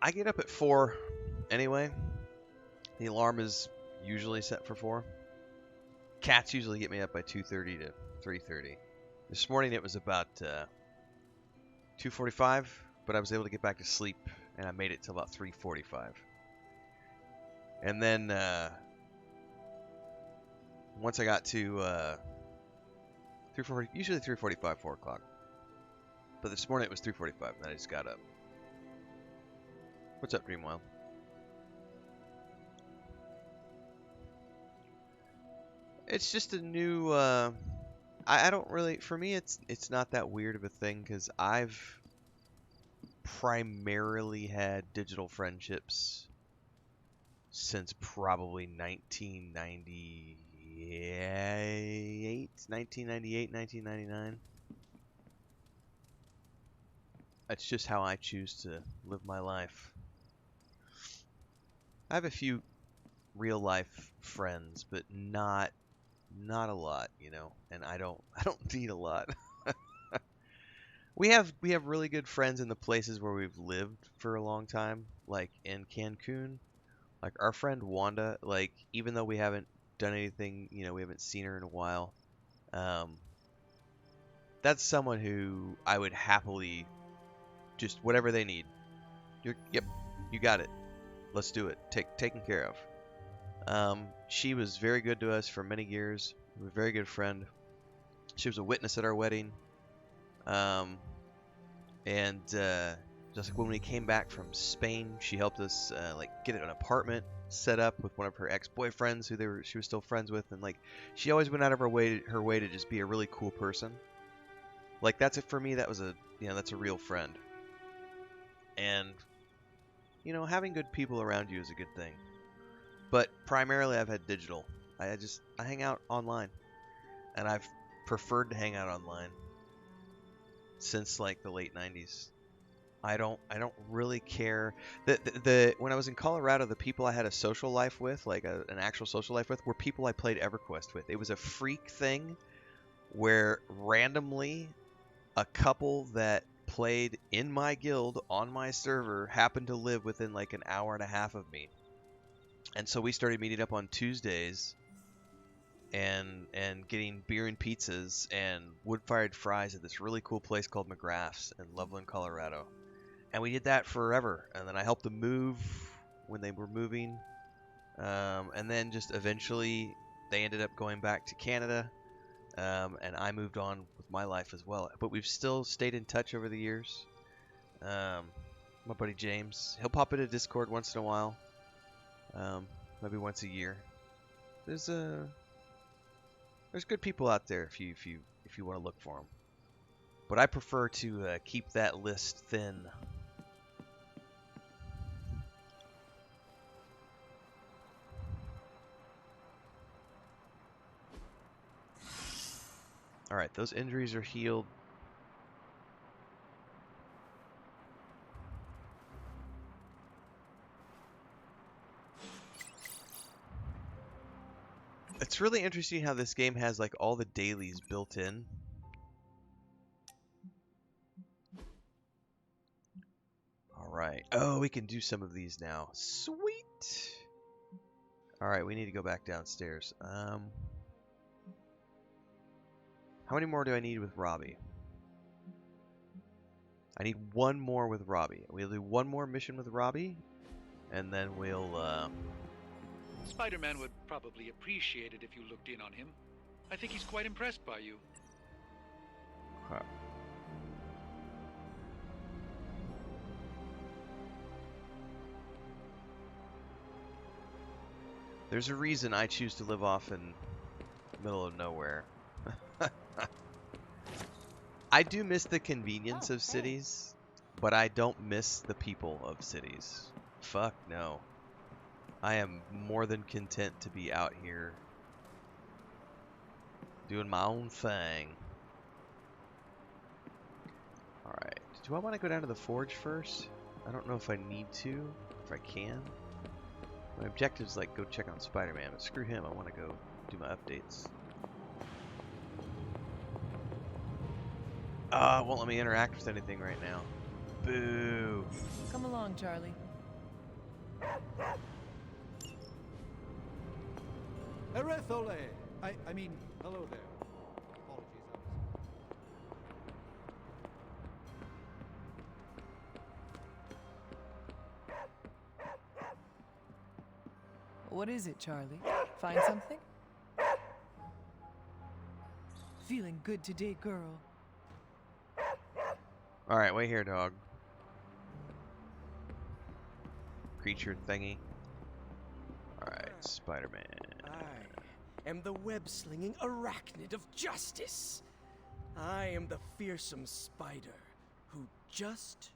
I get up at 4 anyway. The alarm is usually set for 4. Cats usually get me up by 2:30 to 3:30. This morning it was about 2:45, but I was able to get back to sleep, and I made it till about 3:45. And then once I got to 3:40, usually 3:45, 4 o'clock. But this morning it was 3:45, and I just got up. What's up, Dreamwild? It's just a new. I don't really. For me, it's not that weird of a thing because I've primarily had digital friendships since probably 1998, 1999. That's just how I choose to live my life. I have a few real life friends, but not a lot, you know, and I don't need a lot. We have really good friends in the places where we've lived for a long time, like in Cancun. Like our friend Wanda, like even though we haven't done anything, you know, we haven't seen her in a while. That's someone who I would happily just whatever they need. Yep, you got it. Let's do it. Taken care of. She was very good to us for many years. We were a very good friend. She was a witness at our wedding. Just like when we came back from Spain, she helped us like get an apartment set up with one of her ex-boyfriends who she was still friends with, and like she always went out of her way to just be a really cool person. Like that's it for me. That was that's a real friend. And you know, having good people around you is a good thing. But primarily I've had digital. I hang out online. And I've preferred to hang out online since like the late 90s. I don't really care. When I was in Colorado, the people I had a social life with, like an actual social life with, were people I played EverQuest with. It was a freak thing where randomly a couple that played in my guild on my server happened to live within like an hour and a half of me. And so we started meeting up on Tuesdays and getting beer and pizzas and wood-fired fries at this really cool place called McGrath's in Loveland, Colorado. And we did that forever. And then I helped them move when they were moving. And then just eventually they ended up going back to Canada. And I moved on with my life as well. But we've still stayed in touch over the years. My buddy James, he'll pop into Discord once in a while. Maybe once a year. There's good people out there if you want to look for them. But I prefer to keep that list thin. All right, those injuries are healed. It's really interesting how this game has like all the dailies built in. All right. Oh, we can do some of these now. Sweet. All right, we need to go back downstairs. How many more do I need with Robbie? I need one more with Robbie. We'll do one more mission with Robbie, and then we'll... Spider-Man would probably appreciate it if you looked in on him. I think he's quite impressed by you. Huh. There's a reason I choose to live off in the middle of nowhere. I do miss the convenience of cities, but I don't miss the people of cities. Fuck no. I am more than content to be out here doing my own thing. Alright. Do I want to go down to the forge first? I don't know if I need to, if I can. My objective is like go check on Spider-Man, but screw him, I want to go do my updates. It won't let me interact with anything right now. Boo. Come along, Charlie. Renfail. I mean, hello there. Apologies, What is it, Charlie? Find something? Feeling good today, girl. Alright, wait here, dog. Creature thingy. Alright, Spider-Man. I am the web-slinging arachnid of justice. I am the fearsome spider who just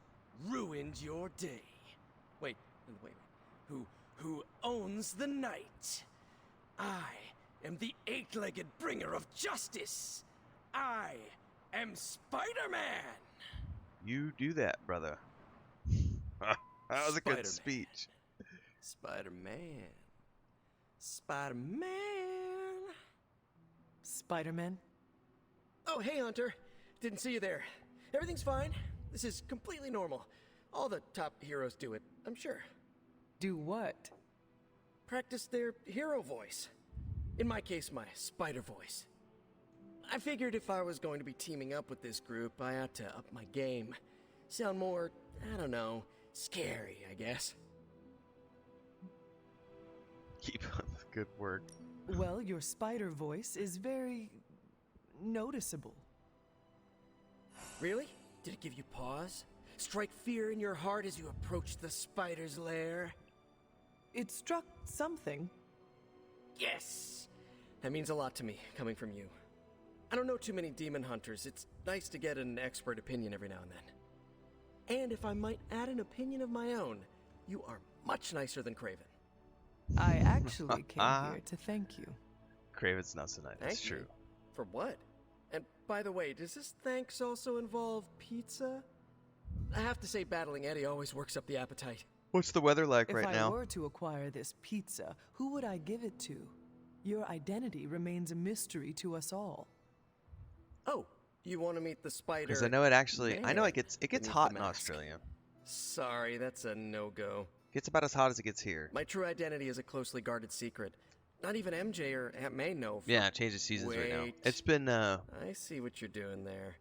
ruined your day. Wait. Who owns the night. I am the eight-legged bringer of justice. I am Spider-Man. You do that, brother. That was a good speech. Spider-Man. Spider-Man. Spider-Man? Oh, hey, Hunter. Didn't see you there. Everything's fine. This is completely normal. All the top heroes do it, I'm sure. Do what? Practice their hero voice. In my case, my spider voice. I figured if I was going to be teaming up with this group, I ought to up my game. Sound more, I don't know, scary, I guess. Keep up the good work. Well, your spider voice is very noticeable. Really? Did it give you pause? Strike fear in your heart as you approach the spider's lair? It struck something. Yes! That means a lot to me, coming from you. I don't know too many demon hunters. It's nice to get an expert opinion every now and then. And if I might add an opinion of my own, you are much nicer than Craven. I actually came here to thank you. Craven's not so nice. That's Thank you? true. For what? And by the way, does this thanks also involve pizza? I have to say, battling Eddie always works up the appetite. What's the weather like If right I now? were to acquire this pizza, who would I give it to? Your identity remains a mystery to us all. Oh, you want to meet the spider? Because I know it actually. I know it gets beneath hot the in mask. Australia. Sorry, that's a no-go. Gets about as hot as it gets here. My true identity is a closely guarded secret. Not even MJ or Aunt May know. Yeah, change of seasons right now. Wait. It's been I see what you're doing there.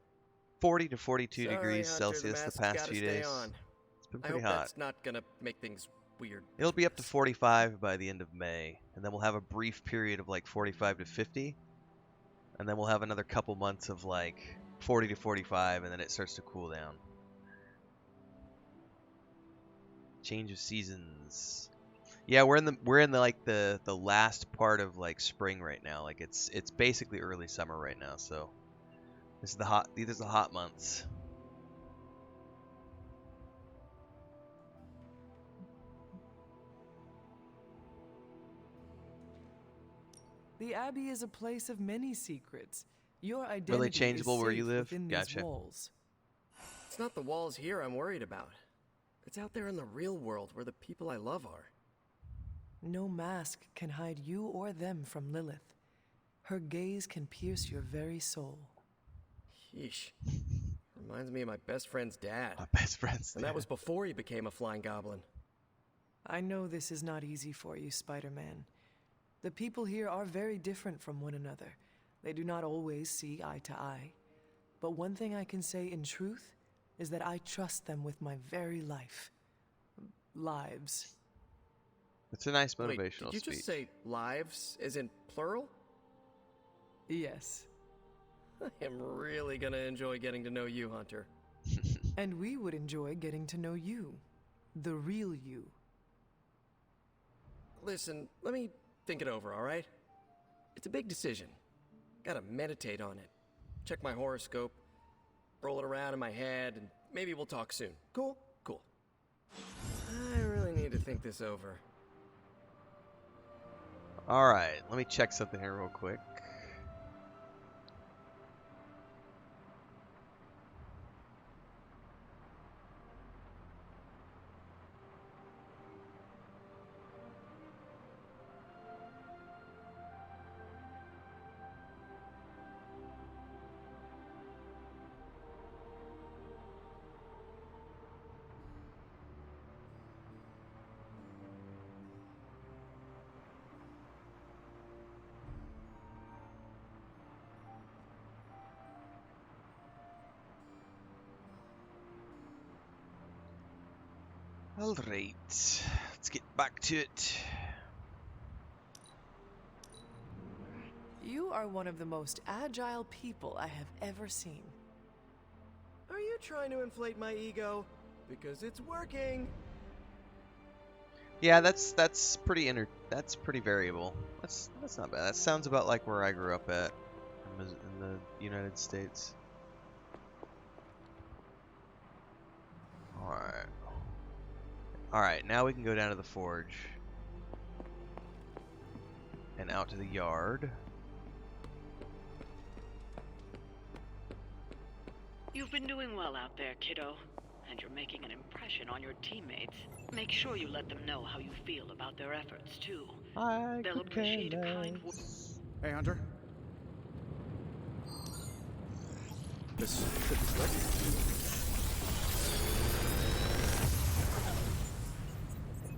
40 to 42 Sorry, degrees Hunter, Celsius the mask's past gotta few stay days. on. It's been I pretty hope hot. that's not gonna make things weird. It'll be up to 45 by the end of May, and then we'll have a brief period of like 45 to 50, and then we'll have another couple months of like 40 to 45, and then it starts to cool down. Change of seasons. Yeah, we're in the like the last part of like spring right now. Like it's basically early summer right now. So these are the hot months. The Abbey is a place of many secrets. Your identity Really changeable is where you safe live? within Gotcha. these walls. It's not the walls here I'm worried about. It's out there in the real world where the people I love are. No mask can hide you or them from Lilith. Her gaze can pierce your very soul. Yeesh. Reminds me of my best friend's dad. My best friends. And that was before he became a flying goblin. I know this is not easy for you, Spider-Man. The people here are very different from one another. They do not always see eye to eye. But one thing I can say in truth is that I trust them with my very life. Lives. It's a nice Wait, motivational did you speech. just say lives, as in plural? Yes. I am really gonna enjoy getting to know you, Hunter. And we would enjoy getting to know you. The real you. Listen, let me think it over, alright? It's a big decision. Gotta meditate on it. Check my horoscope, roll it around in my head, and maybe we'll talk soon. Cool? Cool. I really need to think this over. Alright, let me check something here real quick. Alright, let's get back to it. You are one of the most agile people I have ever seen. Are you trying to inflate my ego? Because it's working. Yeah, that's pretty that's pretty variable. That's not bad. That sounds about like where I grew up at in the United States. Alright. Alright, now we can go down to the forge. And out to the yard. You've been doing well out there, kiddo. And you're making an impression on your teammates. Make sure you let them know how you feel about their efforts, too. They'll appreciate a kind word. Hey, Hunter. This should be slick.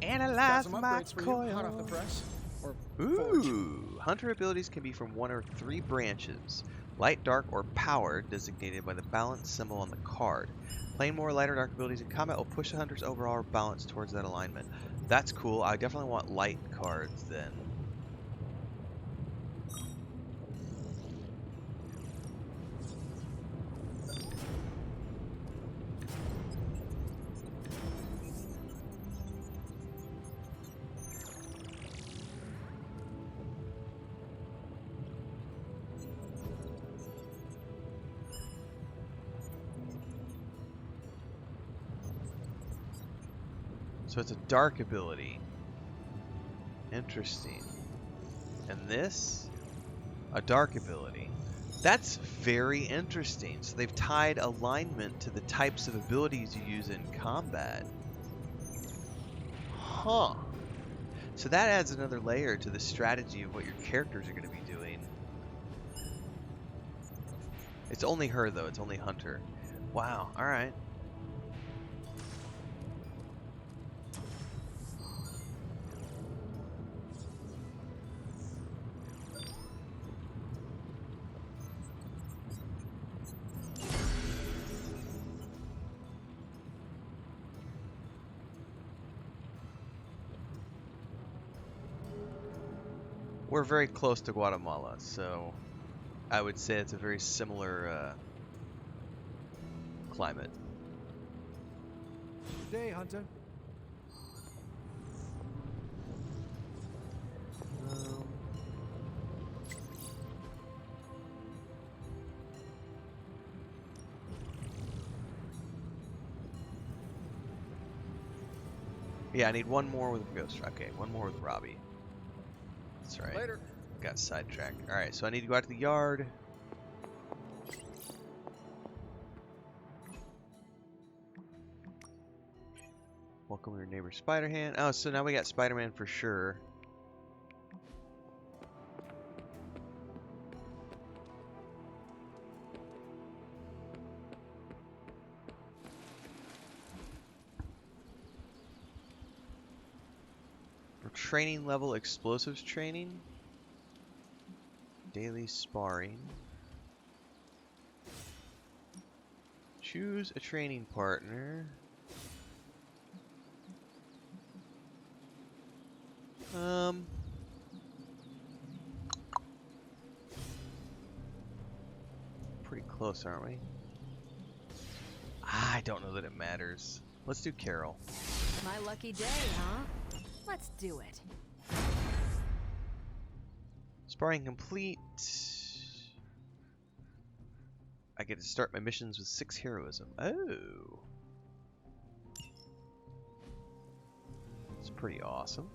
Analyze Got some my upgrades for you, hot off the coil. press. Or forge. Ooh! Hunter abilities can be from one or three branches. Light, dark, or power, designated by the balance symbol on the card. Playing more light or dark abilities in combat will push the hunter's overall balance towards that alignment. That's cool. I definitely want light cards then. So it's a dark ability. Interesting. And this? A dark ability. That's very interesting. So they've tied alignment to the types of abilities you use in combat. Huh. So that adds another layer to the strategy of what your characters are going to be doing. It's only her though, it's only Hunter. Wow, alright. We're very close to Guatemala, so I would say it's a very similar climate. Good day, Hunter. Yeah, I need one more with Ghost. Okay, one more with Robbie. That's right. Later. Got sidetracked. Alright, so I need to go out to the yard. Welcome your neighbor Spider-Man. Oh, so now we got Spider-Man for sure. Training level explosives training. Daily sparring. Choose a training partner. Pretty close, aren't we? I don't know that it matters. Let's do Carol. My lucky day, huh? Let's do it. Sparring complete. I get to start my missions with 6 heroism. Oh. It's pretty awesome.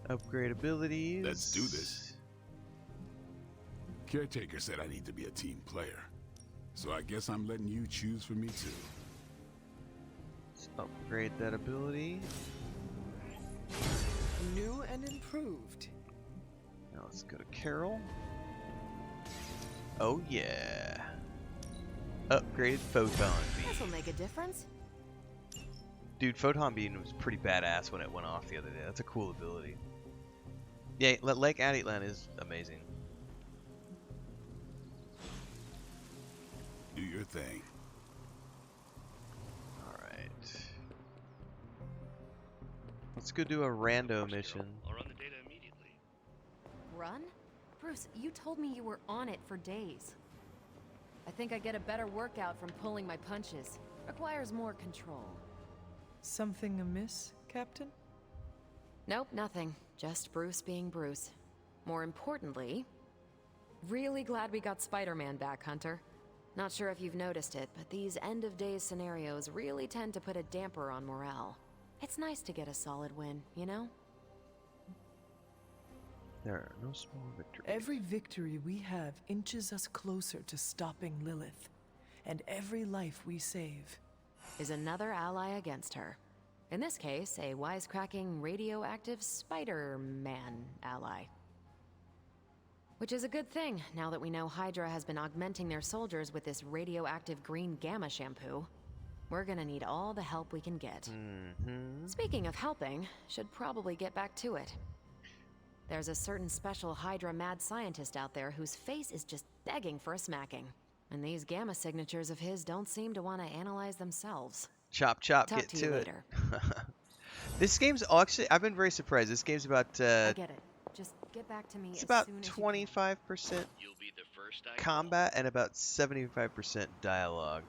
Upgrade abilities. Let's do this. Caretaker said I need to be a team player. So I guess I'm letting you choose for me too. Let's upgrade that ability. New and improved. Now let's go to Carol. Oh yeah. Upgraded Photon Beam. This'll make a difference. Dude, Photon Beam was pretty badass when it went off the other day. That's a cool ability. Yeah, Lake Adeatlan is amazing. Do your thing. Alright. Let's go do a rando mission. I'll run the data immediately. Run? Bruce, you told me you were on it for days. I think I get a better workout from pulling my punches. Requires more control. Something amiss, Captain? Nope, nothing. Just Bruce being Bruce. More importantly, really glad we got Spider-Man back, Hunter. Not sure if you've noticed it, but these end-of-days scenarios really tend to put a damper on morale. It's nice to get a solid win, you know? There are no small victories. Every victory we have inches us closer to stopping Lilith. And every life we save is another ally against her. In this case, a wisecracking, radioactive Spider-Man ally. Which is a good thing, now that we know Hydra has been augmenting their soldiers with this radioactive green gamma shampoo. We're gonna need all the help we can get. Speaking of helping, should probably get back to it. There's a certain special Hydra mad scientist out there whose face is just begging for a smacking. And these gamma signatures of his don't seem to want to analyze themselves. Chop, chop, Talk get to you to it. later. This game's actually, I've been very surprised. This game's about, I get it. Just get back to me it's as about soon as you 25% You'll be the first I combat and about 75% dialogue.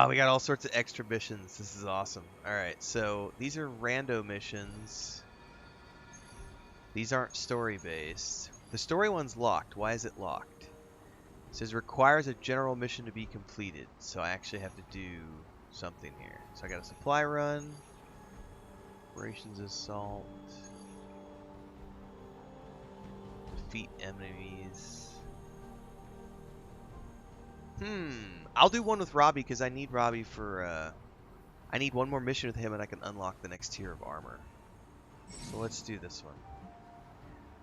We got all sorts of extra missions. This is awesome. Alright, so these are rando missions. These aren't story-based. The story one's locked. Why is it locked? It says requires a general mission to be completed. So I actually have to do something here. So I got a supply run. Operations assault. Defeat enemies. I'll do one with Robbie because I need Robbie for, I need one more mission with him and I can unlock the next tier of armor. So let's do this one.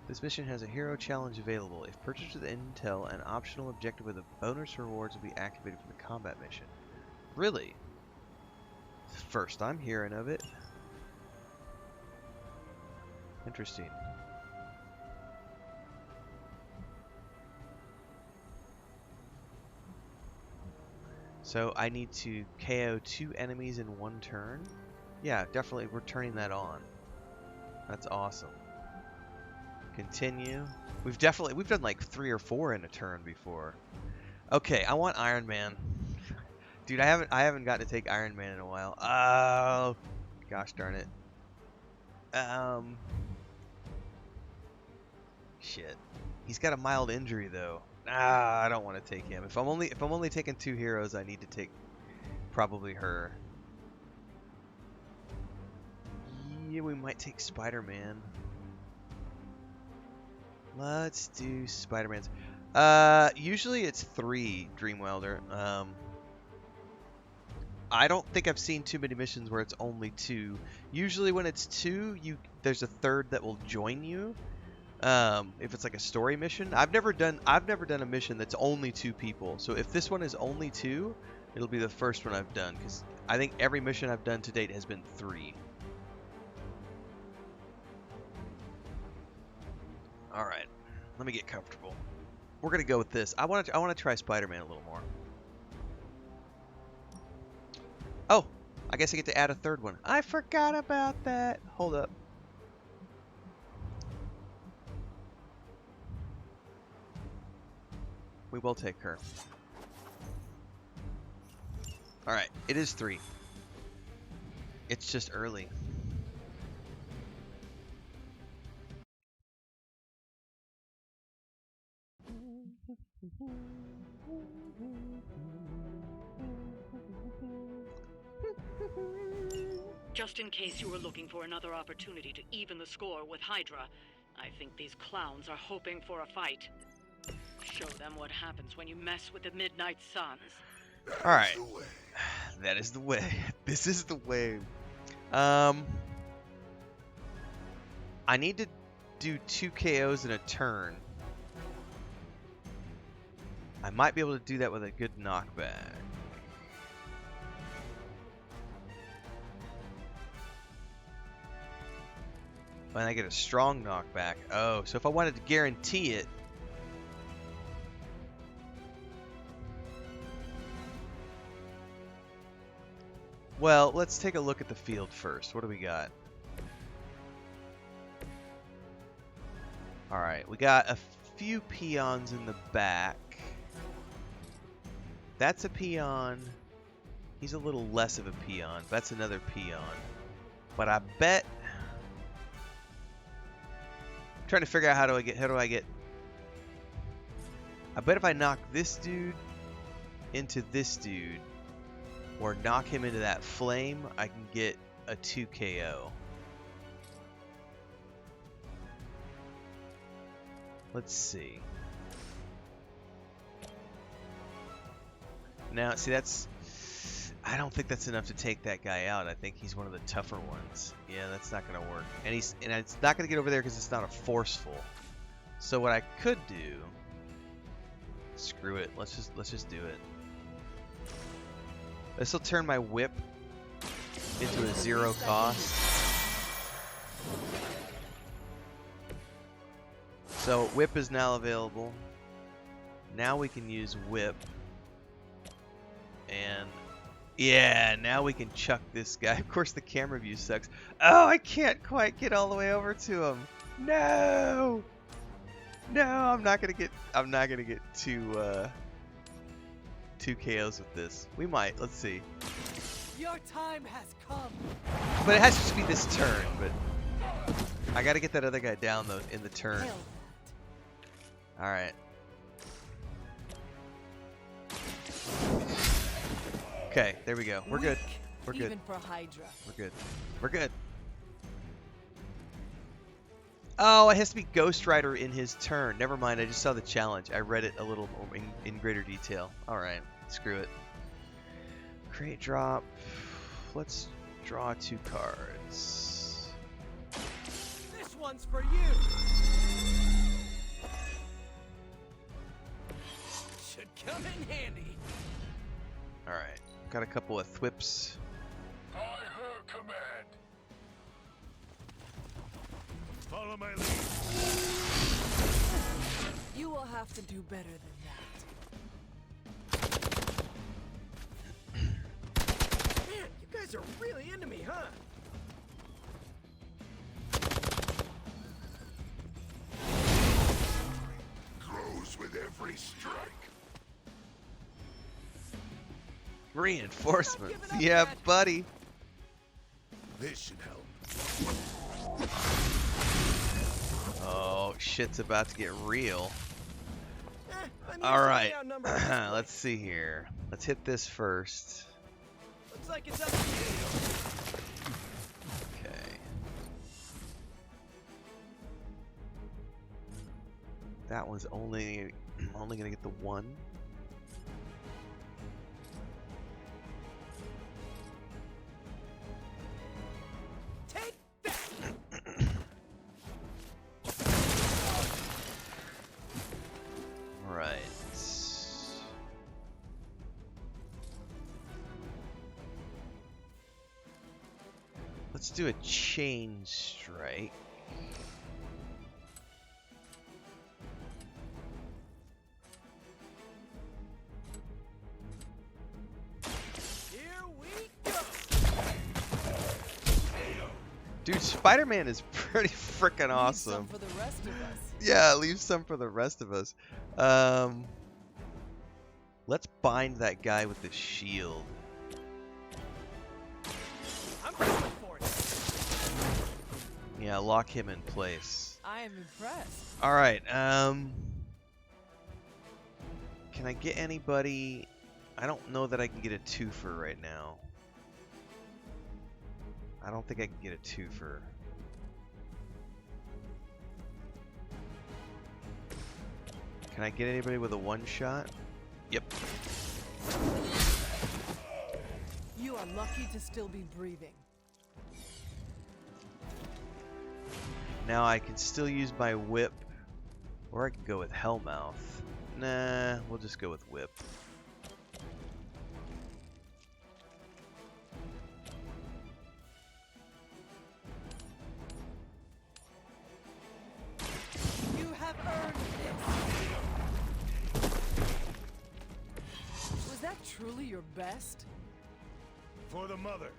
This mission has a hero challenge available. If purchased with intel, an optional objective with a bonus rewards will be activated for the combat mission. Really? First I'm hearing of it. Interesting. So I need to KO 2 enemies in 1 turn? Yeah, definitely we're turning that on. That's awesome. Continue. We've done like 3 or 4 in a turn before. Okay, I want Iron Man. Dude, I haven't gotten to take Iron Man in a while. Oh, gosh darn it. Shit. He's got a mild injury though. I don't want to take him. If I'm only taking 2 heroes, I need to take probably her. Yeah, we might take Spider-Man. Let's do Spider-Man's. Usually it's 3 Dreamwelder. I don't think I've seen too many missions where it's only 2. Usually when it's 2, there's a third that will join you. If it's like a story mission. I've never done a mission that's only 2 people. So if this one is only 2, it'll be the first one I've done because I think every mission I've done to date has been 3. All right, let me get comfortable. We're gonna go with this. I want to try Spider-Man a little more. Oh, I guess I get to add a third one. I forgot about that. Hold up. We will take her. All right, it is 3. It's just early. Just in case you were looking for another opportunity to even the score with Hydra, I think these clowns are hoping for a fight. Show them what happens when you mess with the Midnight Suns. Alright. That is the way. This is the way. I need to do 2 KOs in a turn. I might be able to do that with a good knockback. And I get a strong knockback. Oh, so if I wanted to guarantee it, Well, let's take a look at the field first. What do we got? Alright, we got a few peons in the back. That's a peon. He's a little less of a peon. That's another peon. But I bet... I'm trying to figure out how do I get... I bet if I knock this dude into this dude, or knock him into that flame, I can get a 2 KO. Let's see. Now, see, that's... I don't think that's enough to take that guy out. I think he's one of the tougher ones. Yeah, that's not going to work. And it's not going to get over there because it's not a forceful. So what I could do... Screw it. Let's just do it. This will turn my whip into a 0 cost. So whip is now available. Now we can use whip. And yeah, now we can chuck this guy. Of course the camera view sucks. Oh, I can't quite get all the way over to him. No! No, I'm not gonna get two KOs with this. We might. Let's see. Your time has come. But it has to just be this turn. But I got to get that other guy down though in the turn. All right. Okay, there we go. We're good. We're good. Even for Hydra. We're good. We're good. Oh, it has to be Ghost Rider in his turn. Never mind. I just saw the challenge. I read it a little more in greater detail. All right. Screw it. Create drop. Let's draw 2 cards. This one's for you. Should come in handy. All right. Got a couple of thwips. By her command. Follow my lead. You will have to do better than that. Man, you guys are really into me, huh? Grows with every strike. Reinforcements. Yeah, buddy. This should help. Oh, shit's about to get real. I'm All usually right. outnumbered at this point. Let's see here. Let's hit this first. Looks like it's up to you. Okay. That one's only gonna get the 1. Take that. Right. Let's do a chain strike. Here we go. Dude, Spider-Man is pretty freaking awesome. Leave some for the rest of us. Yeah, leave some for the rest of us. Let's bind that guy with the shield. I'm going for it. Yeah, lock him in place. I am impressed. All right. Can I get anybody? I don't know that I can get a twofer right now. I don't think I can get a twofer. Can I get anybody with a 1-shot? Yep. You are lucky to still be breathing. Now I can still use my whip, or I can go with Hellmouth. Nah, we'll just go with whip. You have earned this. Was that truly your best? For the mother.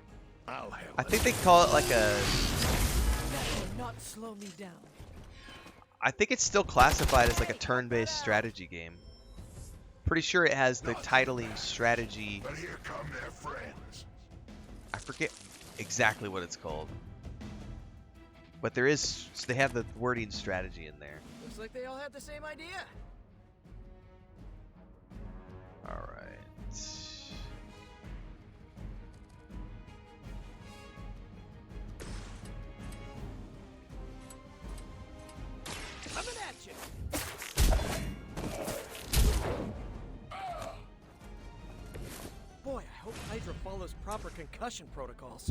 I'll handle I think they call it like a. That will not slow me down. I think it's still classified as like a turn-based strategy game. Pretty sure it has the titling strategy. But here come their friends. I forget exactly what it's called. But there is, they have the wording strategy in there. Looks like they all had the same idea. All right. Coming at you. Boy, I hope Hydra follows proper concussion protocols.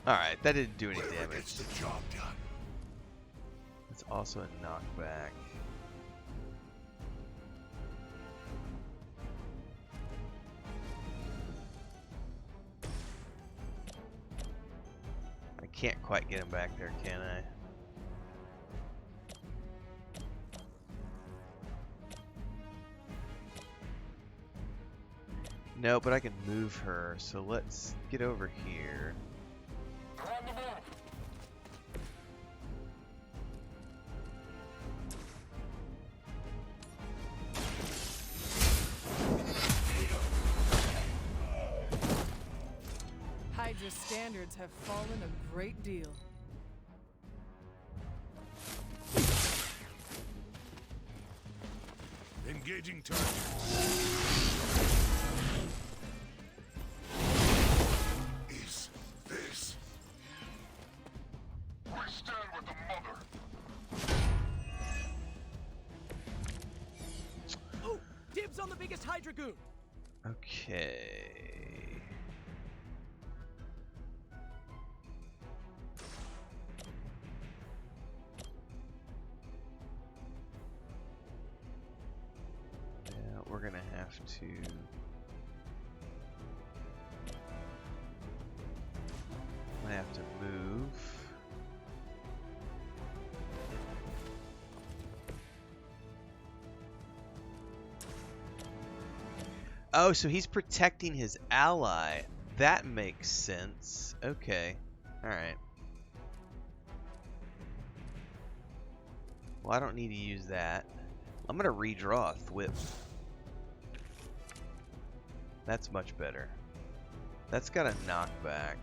Alright, that didn't do any Whoever damage. gets the job done. It's also a knockback. I can't quite get him back there, can I? No, but I can move her, so let's get over here. Hydra's standards have fallen a great deal. Engaging target. Is this? We stand with the mother. Oh, dibs on the biggest Hydra goon. Okay. Yeah, we're gonna have to. I have to move. Oh, so he's protecting his ally. That makes sense. Okay. Alright. Well, I don't need to use that. I'm going to redraw a thwip. That's much better. That's got a knockback.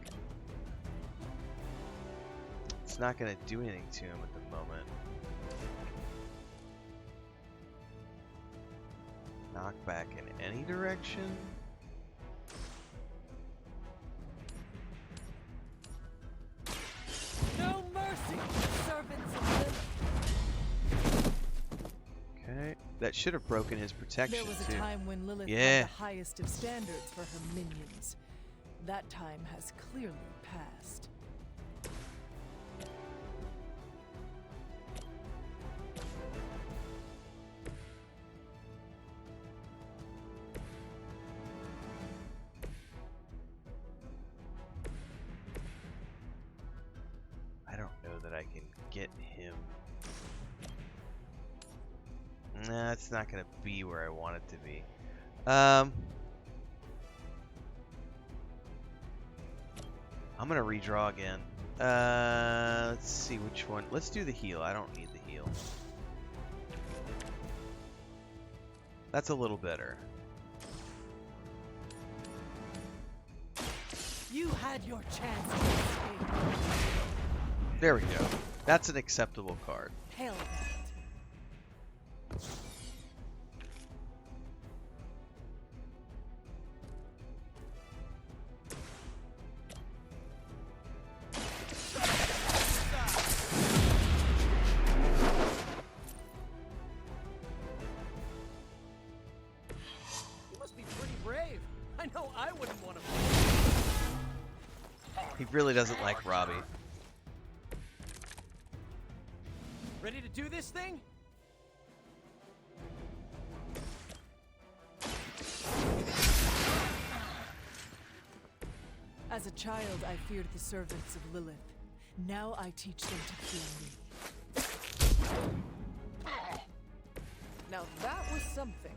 It's not going to do anything to him at the moment. Knockback in any direction? No mercy, servants of Lilith. Okay. That should have broken his protection There was a too. time when Lilith Yeah. had the highest of standards for her minions. That time has clearly passed. I don't know that I can get him. Nah, it's not gonna be where I want it to be. I'm gonna redraw again. Let's see which one. Let's do the heal. I don't need the heal. That's a little better. You had your chance to escape. There we go. That's an acceptable card. Hail that. You must be pretty brave. I know I wouldn't want to. He really doesn't like Robbie. Ready to do this thing? As a child, I feared the servants of Lilith. Now I teach them to fear me. Now that was something.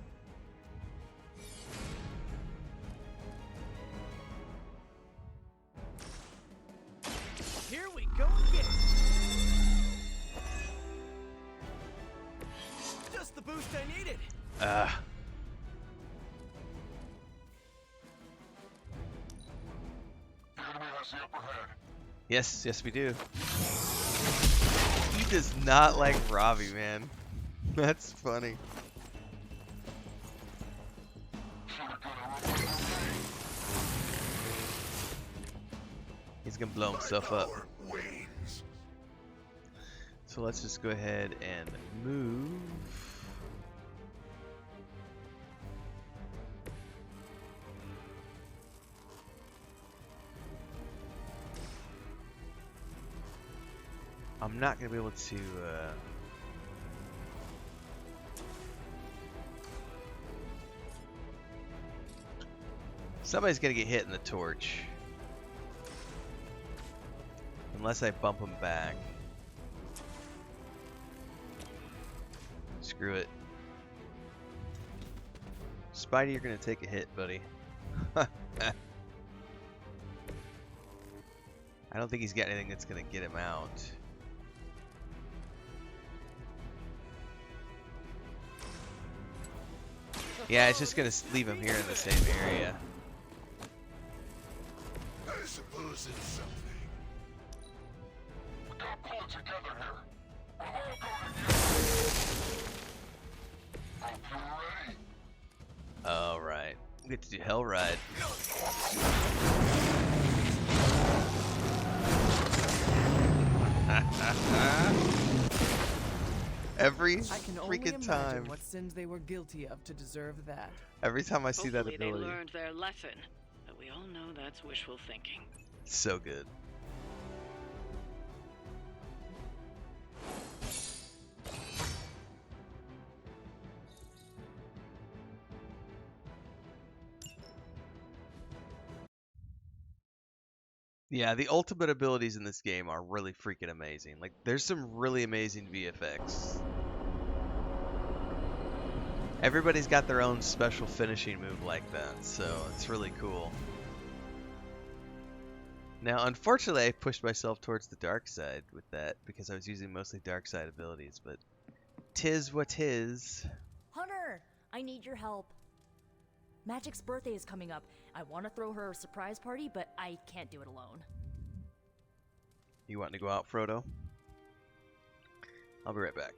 Here we go again. Just the boost I needed. Yes, yes we do. He does not like Ravi, man. That's funny. He's gonna blow himself up. So let's just go ahead and move. I'm not gonna be able to somebody's gonna get hit in the torch. Unless I bump him back. Screw it. Spidey, you're gonna take a hit, buddy. I don't think he's got anything that's gonna get him out. Yeah, it's just gonna leave him here in the same area. I suppose it's something. We gotta pull it together here. We'll all go together. Hope you're ready. Alright. We get to do Hell Ride. Every freaking time. What sins they were guilty of to deserve that. Every time I see that Hopefully ability. they learned their lesson, but we all know that's wishful thinking. So good. Yeah, the ultimate abilities in this game are really freaking amazing. Like, there's some really amazing VFX. Everybody's got their own special finishing move like that, so it's really cool. Now, unfortunately, I pushed myself towards the dark side with that because I was using mostly dark side abilities, but 'tis what 'tis. Hunter, I need your help. Magic's birthday is coming up. I want to throw her a surprise party, but I can't do it alone. You wanting to go out, Frodo? I'll be right back.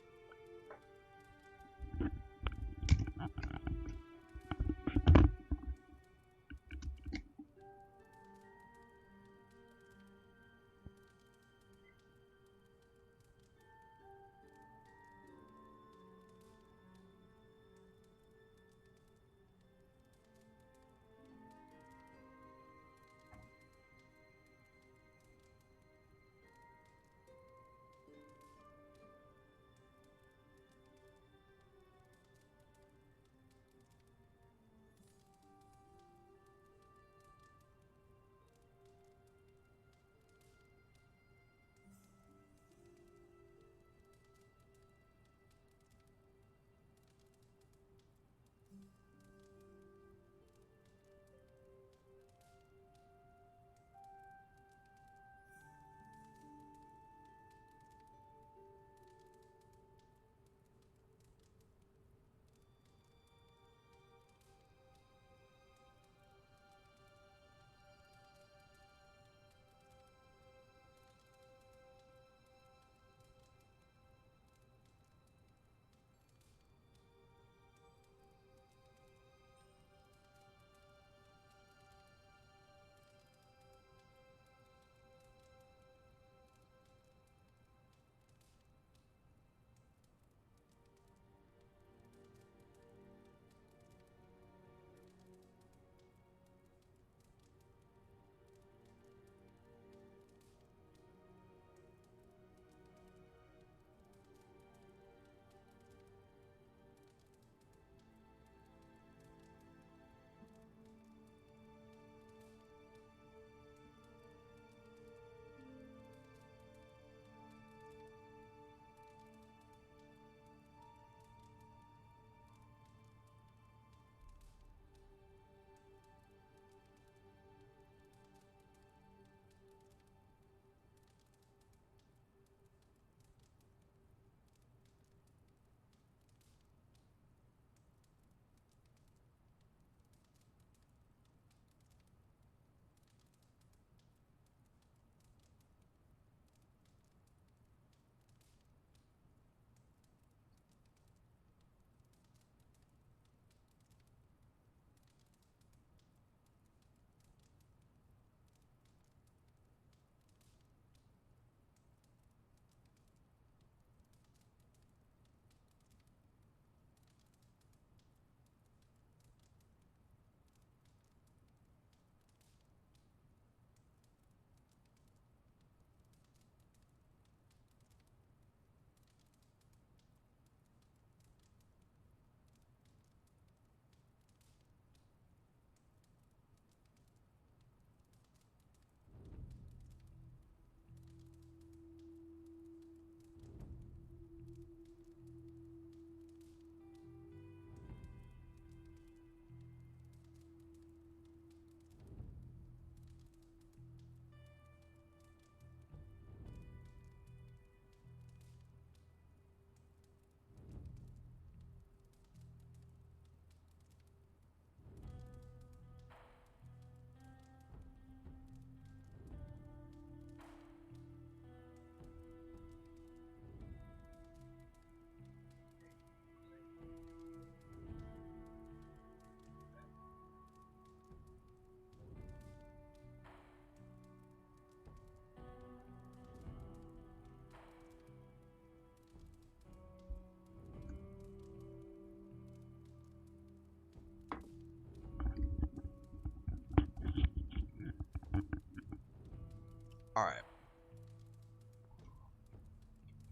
Alright.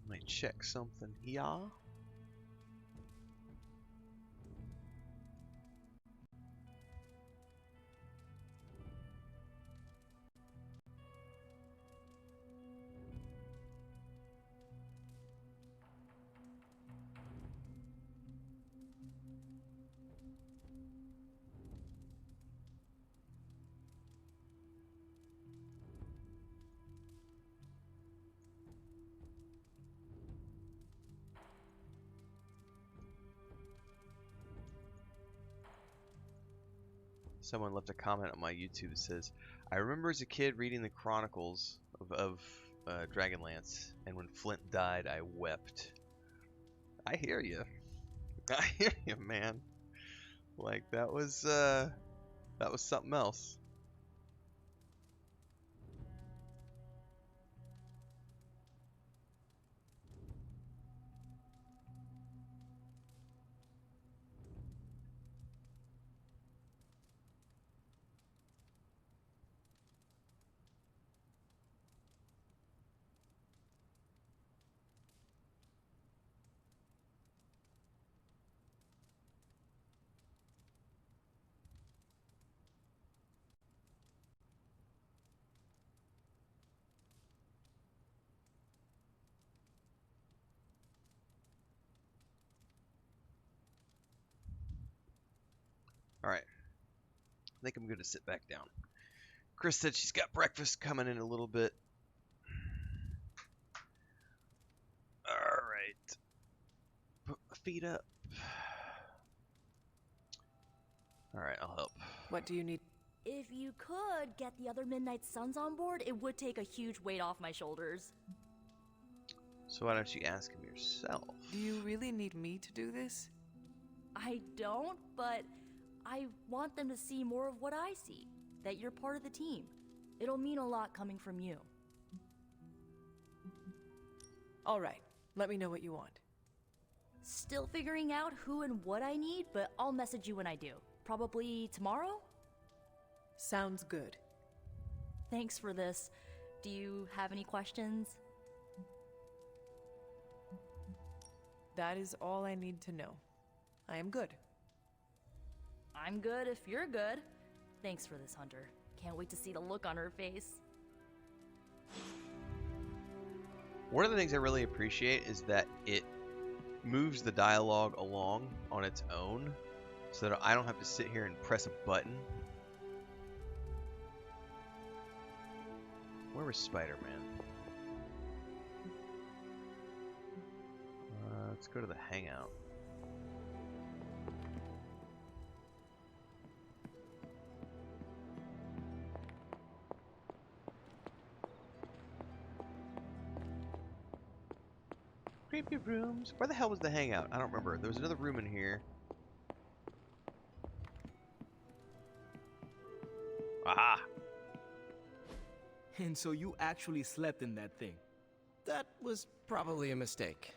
Let me check something here. Someone left a comment on my YouTube that says, I remember as a kid reading the chronicles of Dragonlance, and when Flint died, I wept. I hear you. I hear you, man. Like, that was something else. Alright. I think I'm going to sit back down. Chris said she's got breakfast coming in a little bit. Alright. Put my feet up. Alright, I'll help. What do you need? If you could get the other Midnight Suns on board, it would take a huge weight off my shoulders. So why don't you ask him yourself? Do you really need me to do this? I don't, but I want them to see more of what I see. That you're part of the team. It'll mean a lot coming from you. All right, let me know what you want. Still figuring out who and what I need, but I'll message you when I do. Probably tomorrow? Sounds good. Thanks for this. Do you have any questions? That is all I need to know. I am good. I'm good if you're good. Thanks for this, Hunter. Can't wait to see the look on her face. One of the things I really appreciate is that it moves the dialogue along on its own, so that I don't have to sit here and press a button. Where was Spider-Man? Let's go to the hangout. Creepy rooms. Where the hell was the hangout? I don't remember. There was another room in here. Aha! And so you actually slept in that thing? That was probably a mistake.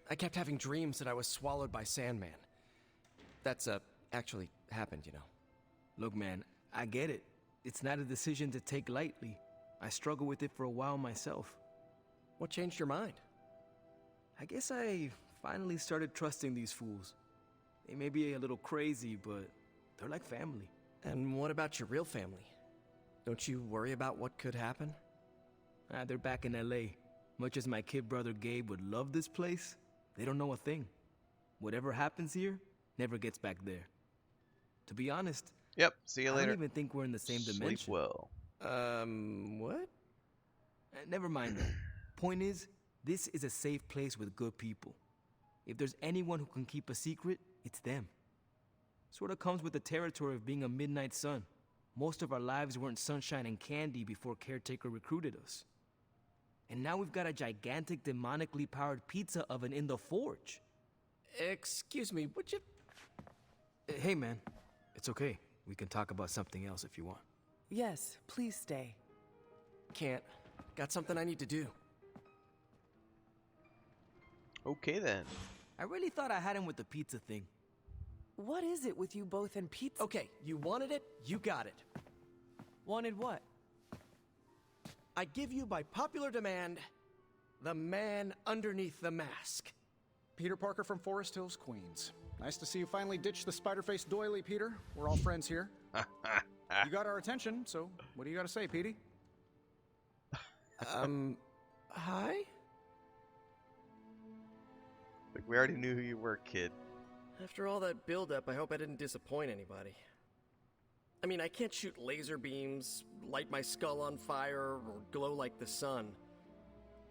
I kept having dreams that I was swallowed by Sandman. That's, actually happened, you know. Look, man, I get it. It's not a decision to take lightly. I struggled with it for a while myself. What changed your mind? I guess I finally started trusting these fools. They may be a little crazy, but they're like family. And what about your real family? Don't you worry about what could happen? They're back in LA. Much as my kid brother Gabe would love this place, they don't know a thing. Whatever happens here never gets back there. To be honest, yep, see you later. I don't even think we're in the same dimension. Sleep well. What? Never mind that. Point is, this is a safe place with good people. If there's anyone who can keep a secret, it's them. Sort of comes with the territory of being a Midnight Sun. Most of our lives weren't sunshine and candy before Caretaker recruited us. And now we've got a gigantic demonically powered pizza oven in the forge. Excuse me, would you... Hey man, it's okay. We can talk about something else if you want. Yes, please stay. Can't. Got something I need to do. Okay then. I really thought I had him with the pizza thing. What is it with you both and pizza? Okay, you wanted it, you got it. Wanted what? I give you by popular demand, the man underneath the mask. Peter Parker from Forest Hills, Queens. Nice to see you finally ditched the spider-faced doily, Peter. We're all friends here. You got our attention, so what do you got to say, Petey? Hi? Like, we already knew who you were, kid. After all that build-up, I hope I didn't disappoint anybody. I mean, I can't shoot laser beams, light my skull on fire, or glow like the sun.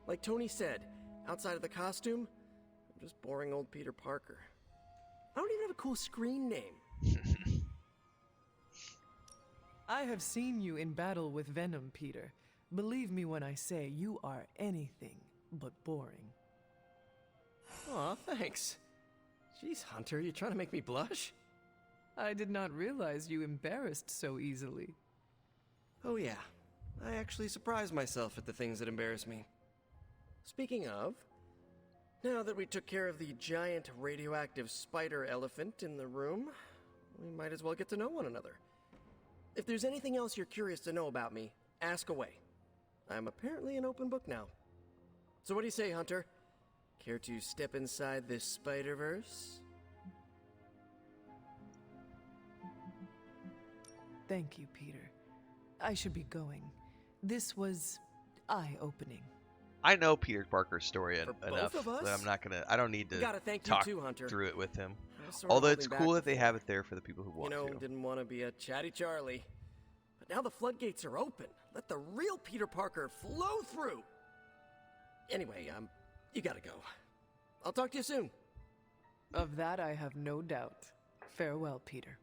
Like Tony said, outside of the costume, I'm just boring old Peter Parker. I don't even have a cool screen name. I have seen you in battle with Venom, Peter. Believe me when I say you are anything but boring. Aw, thanks. Jeez, Hunter, you trying to make me blush? I did not realize you embarrassed so easily. Oh yeah, I actually surprise myself at the things that embarrass me. Speaking of, now that we took care of the giant radioactive spider elephant in the room, we might as well get to know one another. If there's anything else you're curious to know about me, ask away. I'm apparently an open book now. So what do you say, Hunter? Care to step inside this Spider-Verse? Thank you, Peter. I should be going. This was eye-opening. I know Peter Parker's story For enough both of us? that I'm not gonna. I don't need to Gotta thank talk you too, Hunter. through it with him. I was sort of Although it's holding cool back that they before. have it there for the people who want to. Didn't want to be a chatty Charlie. But now the floodgates are open. Let the real Peter Parker flow through. Anyway, you gotta go. I'll talk to you soon. Of that I have no doubt. Farewell, Peter.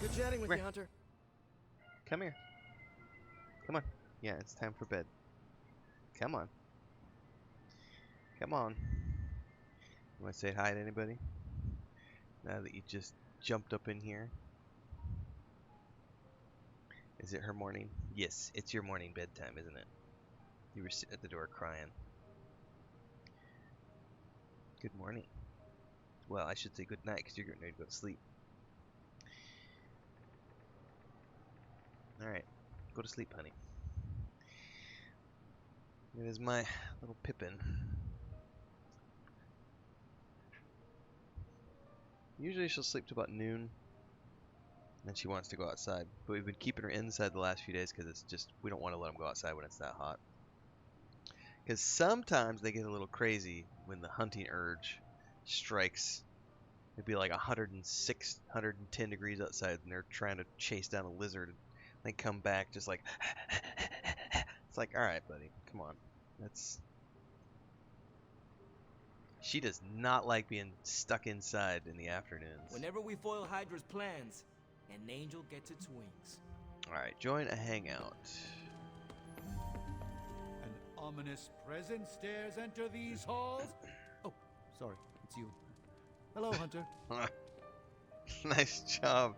Good chatting with you, Hunter. Come here. Come on. Yeah, it's time for bed. Come on. Come on. You want to say hi to anybody? Now that you just jumped up in here. Is it her morning? Yes, it's your morning bedtime, isn't it? You were sitting at the door crying. Good morning. Well, I should say good night because you're getting ready to go to sleep. Alright, go to sleep, honey. It is my little Pippin. Usually she'll sleep till about noon. And she wants to go outside. But we've been keeping her inside the last few days because it's just, we don't want to let them go outside when it's that hot. Because sometimes they get a little crazy when the hunting urge strikes. It'd be like 106, 110 degrees outside and they're trying to chase down a lizard. They come back just like, it's like, alright, buddy, come on. She does not like being stuck inside in the afternoons. Whenever we foil Hydra's plans, an angel gets its wings. Alright, join a hangout. An ominous presence dares enter these halls. Oh, sorry, it's you. Hello, Hunter. Nice job,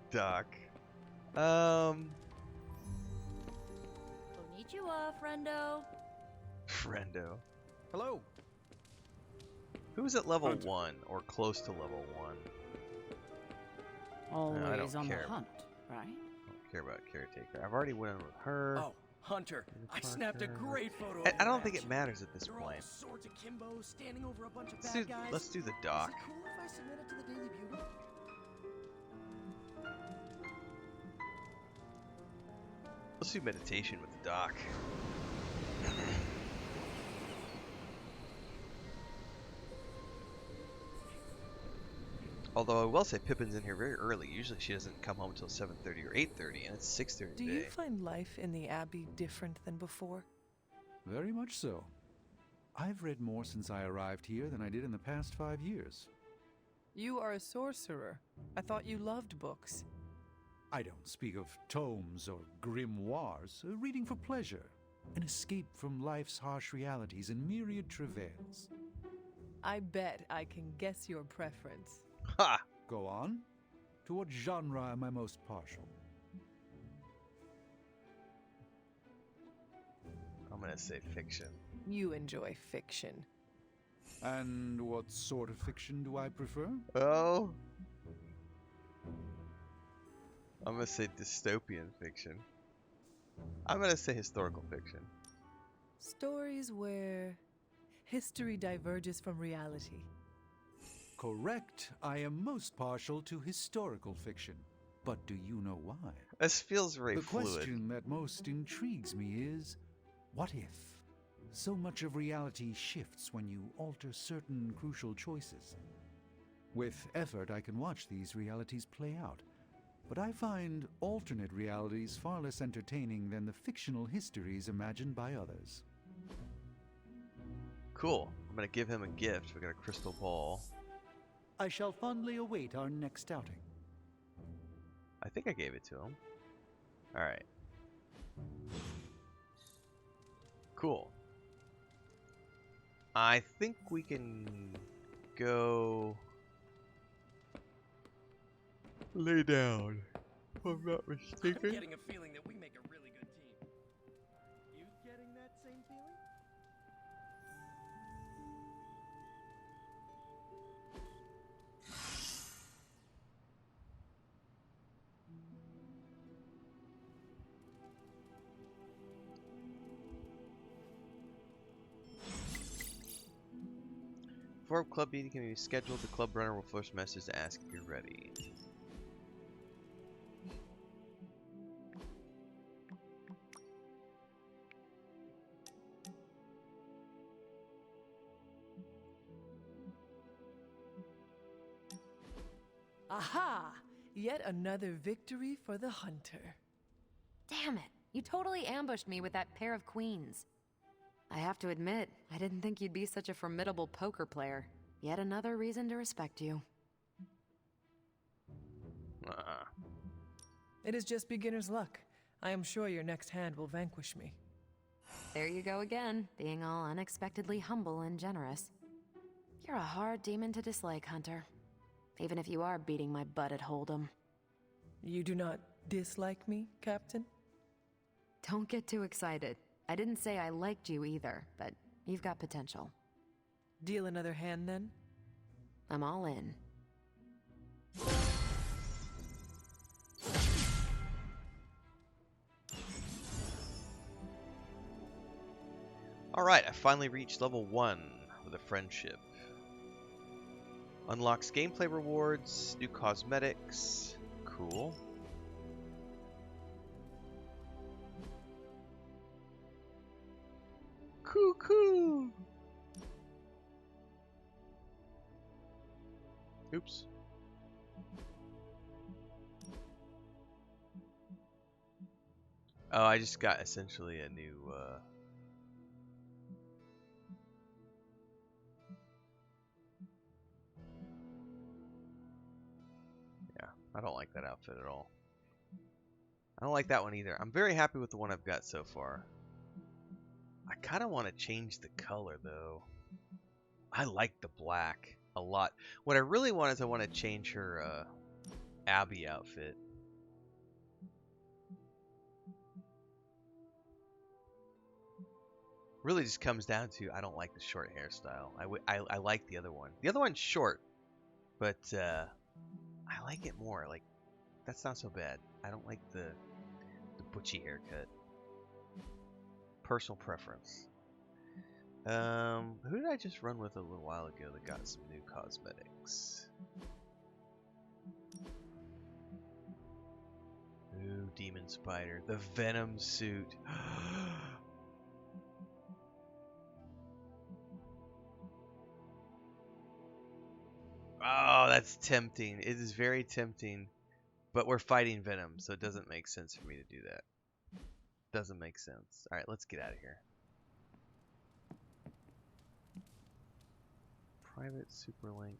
Doc. Konnichiwa, friendo. Friendo. Hello. Who's at level 1 or close to level 1? Always I don't on care. the hunt, right? I don't care about Caretaker. I've already went on with her. Oh, Hunter, I snapped a great photo. I don't think it matters at this They're all point. swords akimbo, standing over a bunch of Let's bad do, guys. let's do the doc. Is it cool if I submit it to the Daily Bugle? Let's do meditation with the doc. Although I will say Pippin's in here very early. Usually she doesn't come home until 7:30 or 8:30, and it's 6:30 Do today. you find life in the Abbey different than before? Very much so. I've read more since I arrived here than I did in the past 5 years. You are a sorcerer. I thought you loved books. I don't speak of tomes or grimoires, reading for pleasure, an escape from life's harsh realities and myriad travails. I bet I can guess your preference. Ha! Go on. To what genre am I most partial? I'm gonna say fiction. You enjoy fiction. And what sort of fiction do I prefer? Oh. I'm gonna say dystopian fiction. I'm gonna say historical fiction. Stories where history diverges from reality. Correct. I am most partial to historical fiction. But do you know why? This feels very The fluid. question that most intrigues me is, what if? So much of reality shifts when you alter certain crucial choices. With effort, I can watch these realities play out. But I find alternate realities far less entertaining than the fictional histories imagined by others. Cool. I'm gonna give him a gift. We got a crystal ball. I shall fondly await our next outing. I think I gave it to him. Alright. Cool. I think we can go lay down, if I'm not mistaken. I'm getting a feeling that we make a really good team. You getting that same feeling? Before a club meeting can be scheduled, the club runner will first message to ask if you're ready. Aha! Yet another victory for the hunter. Damn it. You totally ambushed me with that pair of queens. I have to admit, I didn't think you'd be such a formidable poker player. Yet another reason to respect you. It is just beginner's luck. I am sure your next hand will vanquish me. There you go again, being all unexpectedly humble and generous. You're a hard demon to dislike, Hunter. Even if you are beating my butt at Hold'em. You do not dislike me, Captain? Don't get too excited. I didn't say I liked you either, but you've got potential. Deal another hand, then? I'm all in. Alright, I finally reached level 1 with a friendship. Unlocks gameplay rewards, new cosmetics. Cool. Cool. Oops. Oh, I just got essentially a new, yeah, I don't like that outfit at all. I don't like that one either. I'm very happy with the one I've got so far. I kind of want to change the color, though. I like the black a lot. What I really want is I want to change her Abby outfit. Really just comes down to I don't like the short hairstyle. I like the other one. The other one's short, but I like it more. Like, that's not so bad. I don't like the butchy haircut. Personal preference. Who did I just run with a little while ago that got some new cosmetics? Ooh, Demon Spider. The Venom suit. Oh, that's tempting. It is very tempting. But we're fighting Venom, so it doesn't make sense for me to do that. Doesn't make sense. Alright, let's get out of here. Private Superlink.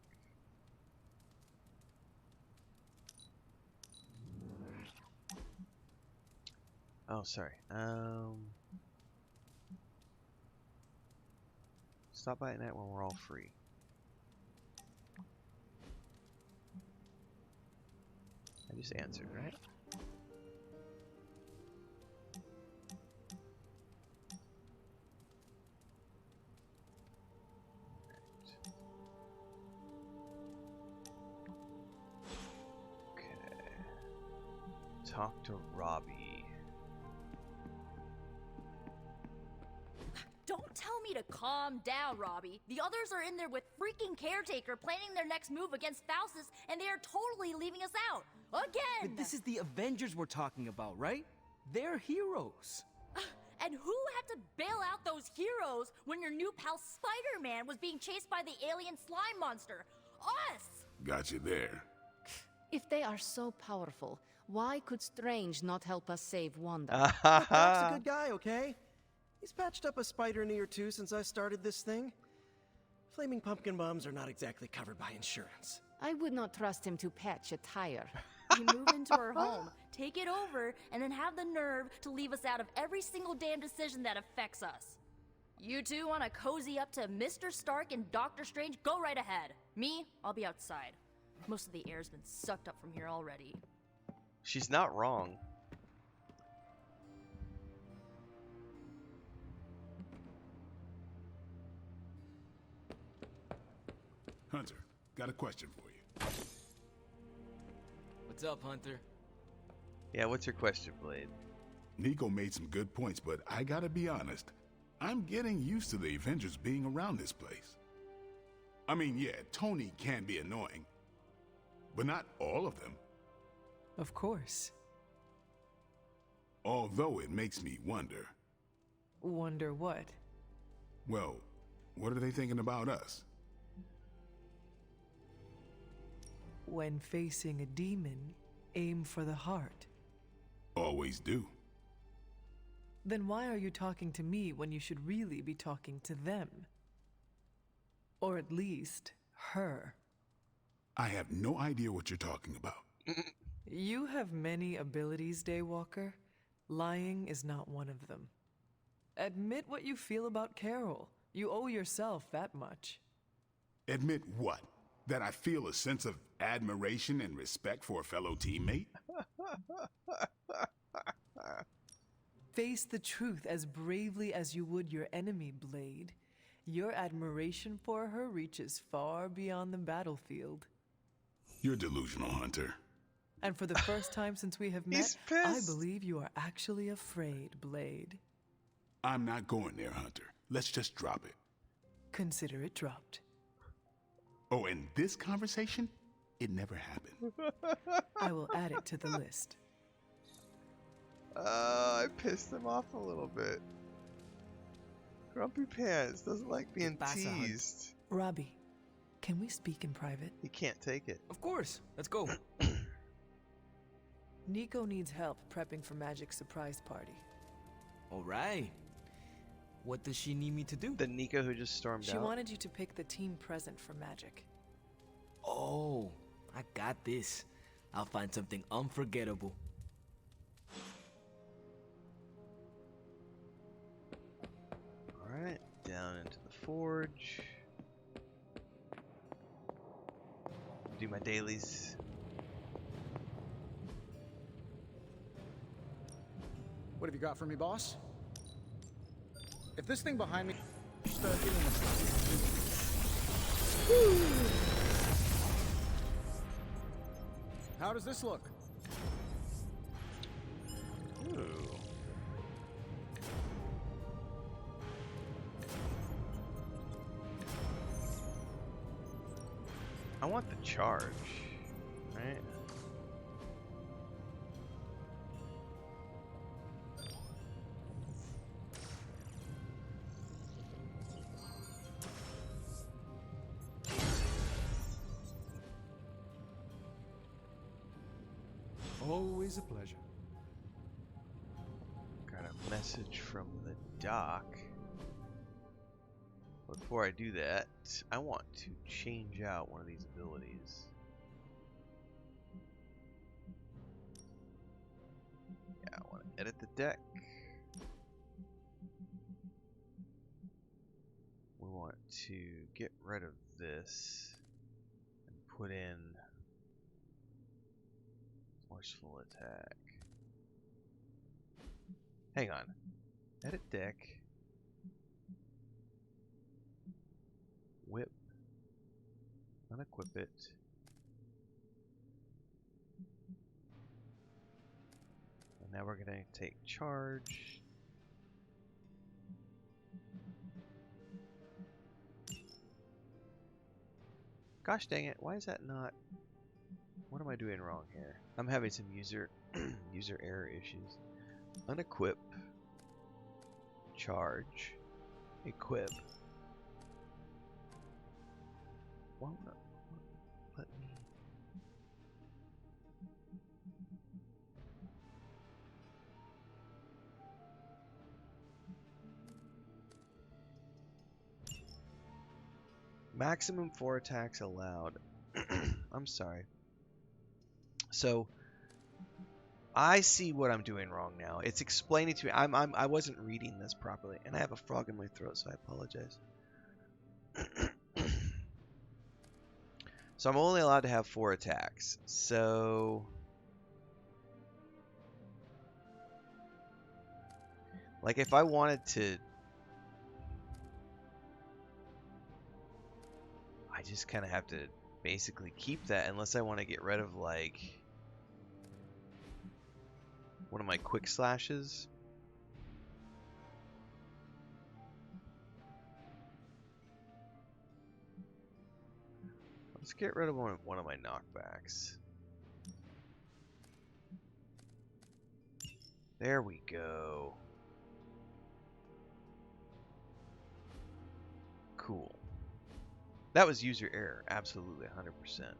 Oh, sorry. Stop by at night when we're all free. I just answered, right? Okay. Talk to Robbie. to calm down, Robbie. The others are in there with freaking Caretaker planning their next move against Faustus, and they are totally leaving us out. Again! But this is the Avengers we're talking about, right? They're heroes. And who had to bail out those heroes when your new pal Spider-Man was being chased by the alien slime monster? Us! Got you there. If they are so powerful, why could Strange not help us save Wanda? Look, Doc's a good guy, okay? He's patched up a spider knee or two since I started this thing. Flaming pumpkin bombs are not exactly covered by insurance. I would not trust him to patch a tire. You move into our home, take it over, and then have the nerve to leave us out of every single damn decision that affects us. You two want to cozy up to Mr. Stark and Doctor Strange? Go right ahead. Me, I'll be outside. Most of the air's been sucked up from here already. She's not wrong. Hunter, got a question for you. What's up, Hunter? Yeah, what's your question, Blade? Nico made some good points, but I gotta be honest. I'm getting used to the Avengers being around this place. I mean, yeah, Tony can be annoying, but not all of them. Of course. Although it makes me wonder. Wonder what? Well, what are they thinking about us? When facing a demon, aim for the heart. Always do. Then why are you talking to me when you should really be talking to them? Or at least, her. I have no idea what you're talking about. You have many abilities, Daywalker. Lying is not one of them. Admit what you feel about Carol. You owe yourself that much. Admit what? That I feel a sense of admiration and respect for a fellow teammate? Face the truth as bravely as you would your enemy, Blade. Your admiration for her reaches far beyond the battlefield. You're delusional, Hunter. And for the first time since we have met, I believe you are actually afraid, Blade. I'm not going there, Hunter. Let's just drop it. Consider it dropped. Oh, and this conversation? It never happened. I will add it to the list. I pissed him off a little bit. Grumpy Pants doesn't like being teased. Robbie, can we speak in private? He can't take it. Of course. Let's go. Nico needs help prepping for Magic's surprise party. All right. What does she need me to do? The Nico who just stormed out? She wanted you to pick the team present for Magic. Oh, I got this. I'll find something unforgettable. Alright, down into the forge. Do my dailies. What have you got for me, boss? If this thing behind me... Just give me a second. How does this look? Ooh. I want the charge, right? Always a pleasure. Got a message from the doc. Before I do that, I want to change out one of these abilities. Yeah, I want to edit the deck. We want to get rid of this and put in forceful attack. Hang on. Edit deck. Whip. Unequip it. And now we're going to take charge. Gosh dang it, why is that not... What am I doing wrong here? I'm having some user error issues. Unequip. Charge. Equip. Won't let me... Maximum 4 attacks allowed. I'm sorry. So I see what I'm doing wrong now. It's explaining to me. I wasn't reading this properly, and I have a frog in my throat, so I apologize. So I'm only allowed to have 4 attacks. So like if I wanted to, I just kind of have to basically keep that unless I want to get rid of like one of my quick slashes. Let's get rid of one of my knockbacks. There we go. Cool. That was user error, absolutely 100%.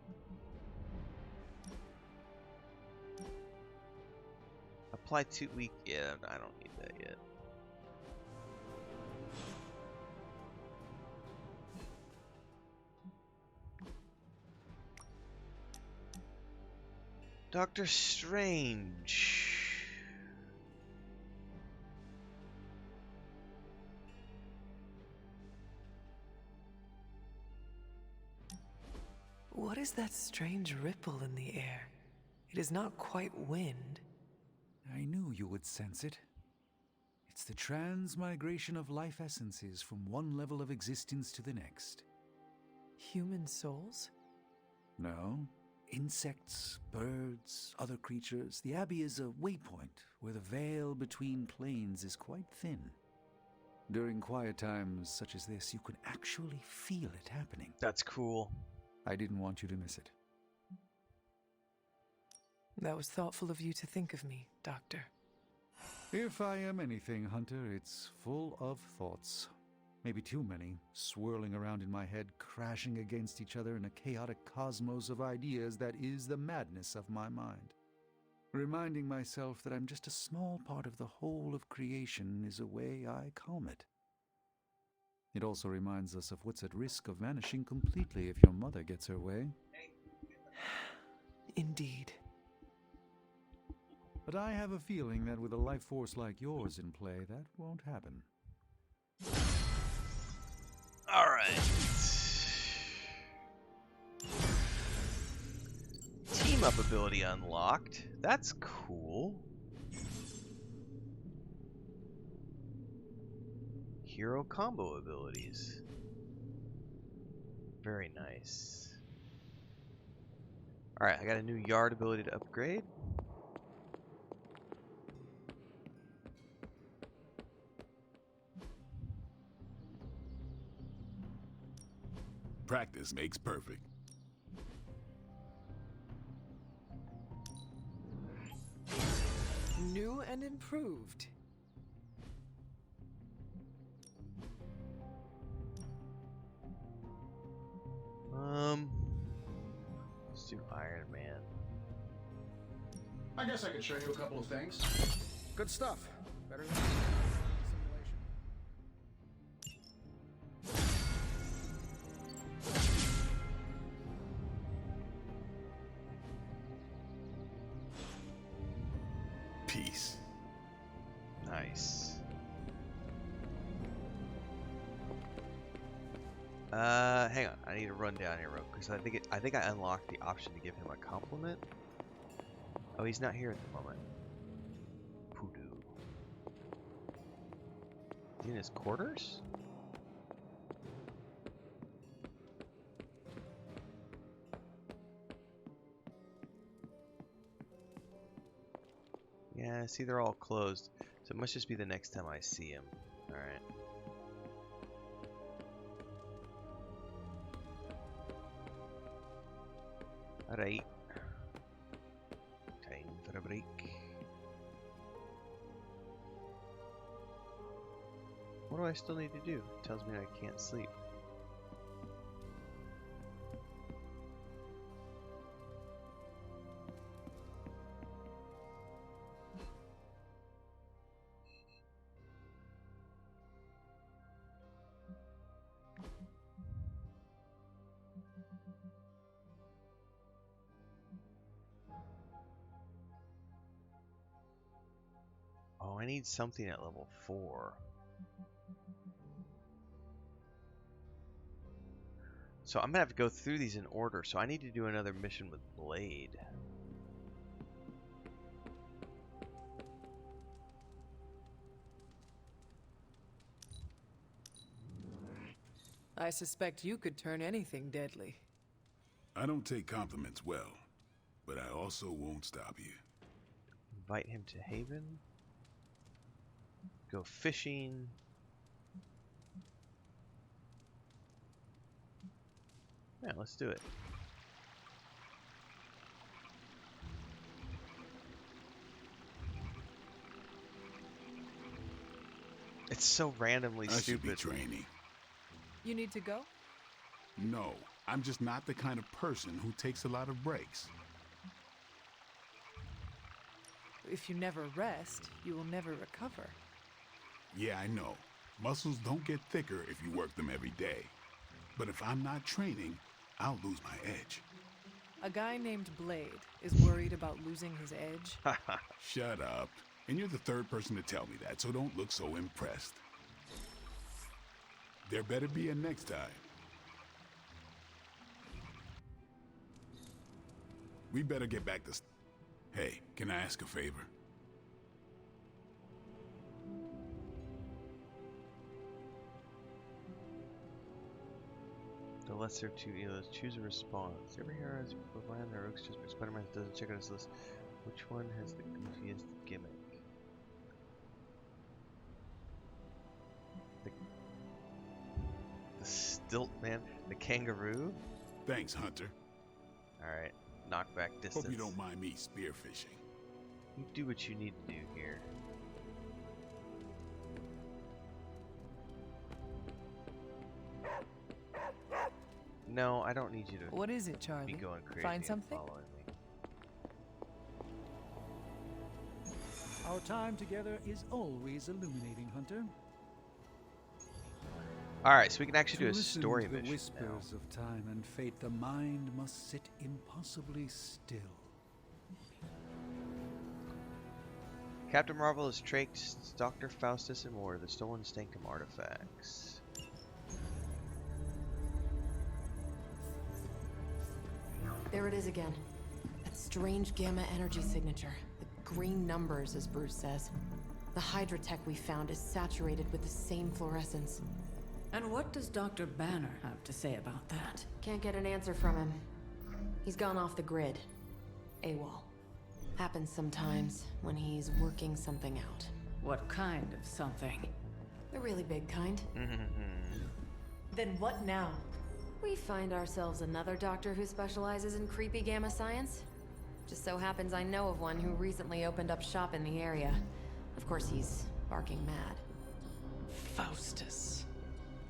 Apply 2 week. Yeah, I don't need that yet. Doctor Strange. What is that strange ripple in the air? It is not quite wind. I knew you would sense it. It's the transmigration of life essences from one level of existence to the next. Human souls? No. Insects, birds, other creatures. The Abbey is a waypoint where the veil between planes is quite thin. During quiet times such as this, you can actually feel it happening. That's cool. I didn't want you to miss it. That was thoughtful of you to think of me, Doctor. If I am anything, Hunter, it's full of thoughts. Maybe too many, swirling around in my head, crashing against each other in a chaotic cosmos of ideas that is the madness of my mind. Reminding myself that I'm just a small part of the whole of creation is a way I calm it. It also reminds us of what's at risk of vanishing completely if your mother gets her way. Indeed. But I have a feeling that with a life force like yours in play, that won't happen. Alright. Team up ability unlocked. That's cool. Hero combo abilities. Very nice. Alright, I got a new yard ability to upgrade. Practice makes perfect. New and improved. Let's do Iron Man. I guess I could show you a couple of things. Good stuff. Better than simulation. Peace. Nice. Hang on. I need to run down here real quick because I think I unlocked the option to give him a compliment. Oh, he's not here at the moment. Poodoo. Is he in his quarters? Yeah, see, they're all closed. So it must just be the next time I see him. Alright. Alright. Time for a break. What do I still need to do? It tells me I can't sleep. Oh, I need something at level 4. So I'm gonna have to go through these in order. So I need to do another mission with Blade. I suspect you could turn anything deadly. I don't take compliments well, but I also won't stop you. Invite him to Haven. Go fishing. Yeah, let's do it. It's so randomly I stupid. should be training. You need to go? No, I'm just not the kind of person who takes a lot of breaks. If you never rest, you will never recover. Yeah, I know. Muscles don't get thicker if you work them every day. But if I'm not training, I'll lose my edge. A guy named Blade is worried about losing his edge. Shut up. And you're the third person to tell me that, so don't look so impressed. There better be a next time. We better get back to... Hey, can I ask a favor? The lesser of two evils. Choose a response. Every hero has behind their oaks, just but Spider-Man doesn't check on his list. Which one has the goofiest gimmick? The stilt man? The kangaroo? Thanks, Hunter. Alright. Knockback distance. Hope you don't mind me spearfishing. You do what you need to do here. No, I don't need you to. What is it, Charlie? Be going crazy. Find and something? following me. Our time together is always illuminating, Hunter. All right, so we can actually do a listen story to the mission whispers of time and fate, the mind must sit impossibly still. Captain Marvel has tracked Dr. Faustus and more of the stolen Stankum artifacts. There it is again. That strange gamma energy signature. The green numbers, as Bruce says. The Hydra tech we found is saturated with the same fluorescence. And what does Dr. Banner have to say about that? Can't get an answer from him. He's gone off the grid. AWOL. Happens sometimes when he's working something out. What kind of something? The really big kind. Then what now? We find ourselves another doctor who specializes in creepy gamma science. Just so happens I know of one who recently opened up shop in the area. Of course, he's barking mad. Faustus.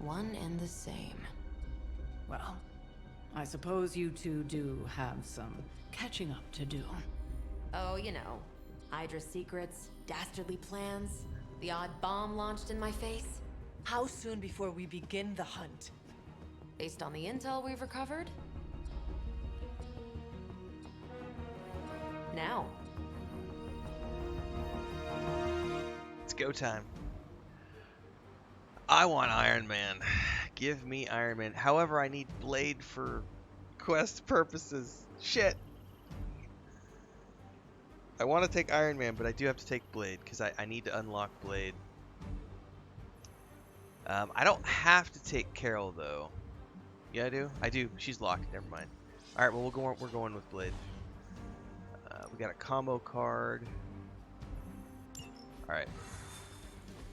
One and the same. Well, I suppose you two do have some catching up to do. Oh, you know. Hydra secrets, dastardly plans, the odd bomb launched in my face. How soon before we begin the hunt? Based on the intel we've recovered? Now. It's go time. I want Iron Man. Give me Iron Man. However, I need Blade for quest purposes. Shit. I want to take Iron Man, but I do have to take Blade because I need to unlock Blade. I don't have to take Carol though. Yeah, I do. I do. She's locked. Never mind. All right. Well, we're going with Blade. We got a combo card. All right.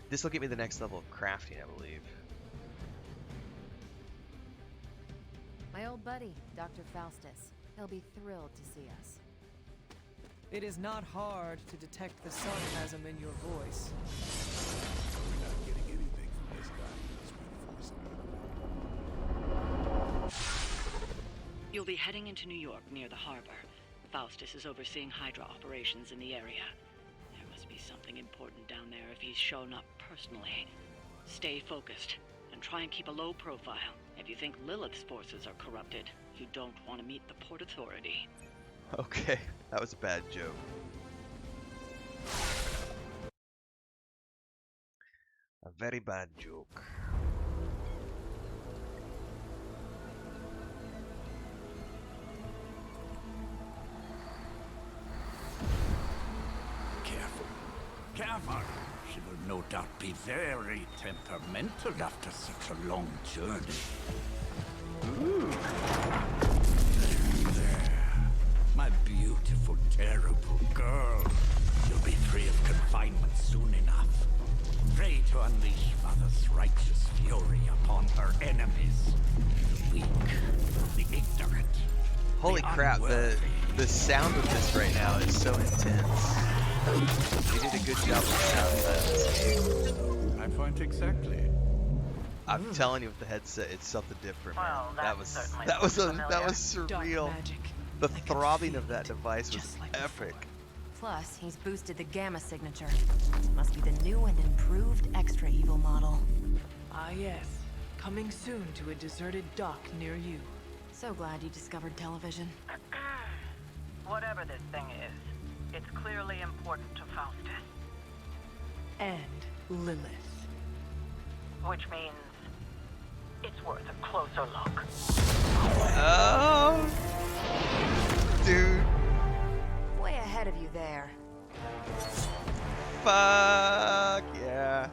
This will get me the next level of crafting, I believe. My old buddy, Dr. Faustus. He'll be thrilled to see us. It is not hard to detect the sarcasm in your voice. We're not getting anything from this guy. He's reinforcing. You'll be heading into New York near the harbor. Faustus is overseeing Hydra operations in the area. There must be something important down there if he's shown up personally. Stay focused, and try and keep a low profile. If you think Lilith's forces are corrupted, you don't want to meet the Port Authority. Okay, that was a bad joke. A very bad joke. Careful. She will no doubt be very temperamental after such a long journey. Ooh. There. My beautiful, terrible girl. You'll be free of confinement soon enough. Pray to unleash Mother's righteous fury upon her enemies. The weak, the ignorant. Holy crap, the sound of this right now is so intense. They did a good job with the sound of that. My point exactly. I'm telling you, with the headset, it's something different, man. Well, that was surreal. The throbbing of that device was epic. Plus, he's boosted the gamma signature. Must be the new and improved extra evil model. Ah yes, coming soon to a deserted dock near you. So glad you discovered television. Whatever this thing is, it's clearly important to Faustus. And Lilith. Which means it's worth a closer look. Oh, dude. Way ahead of you there. Fuck yeah.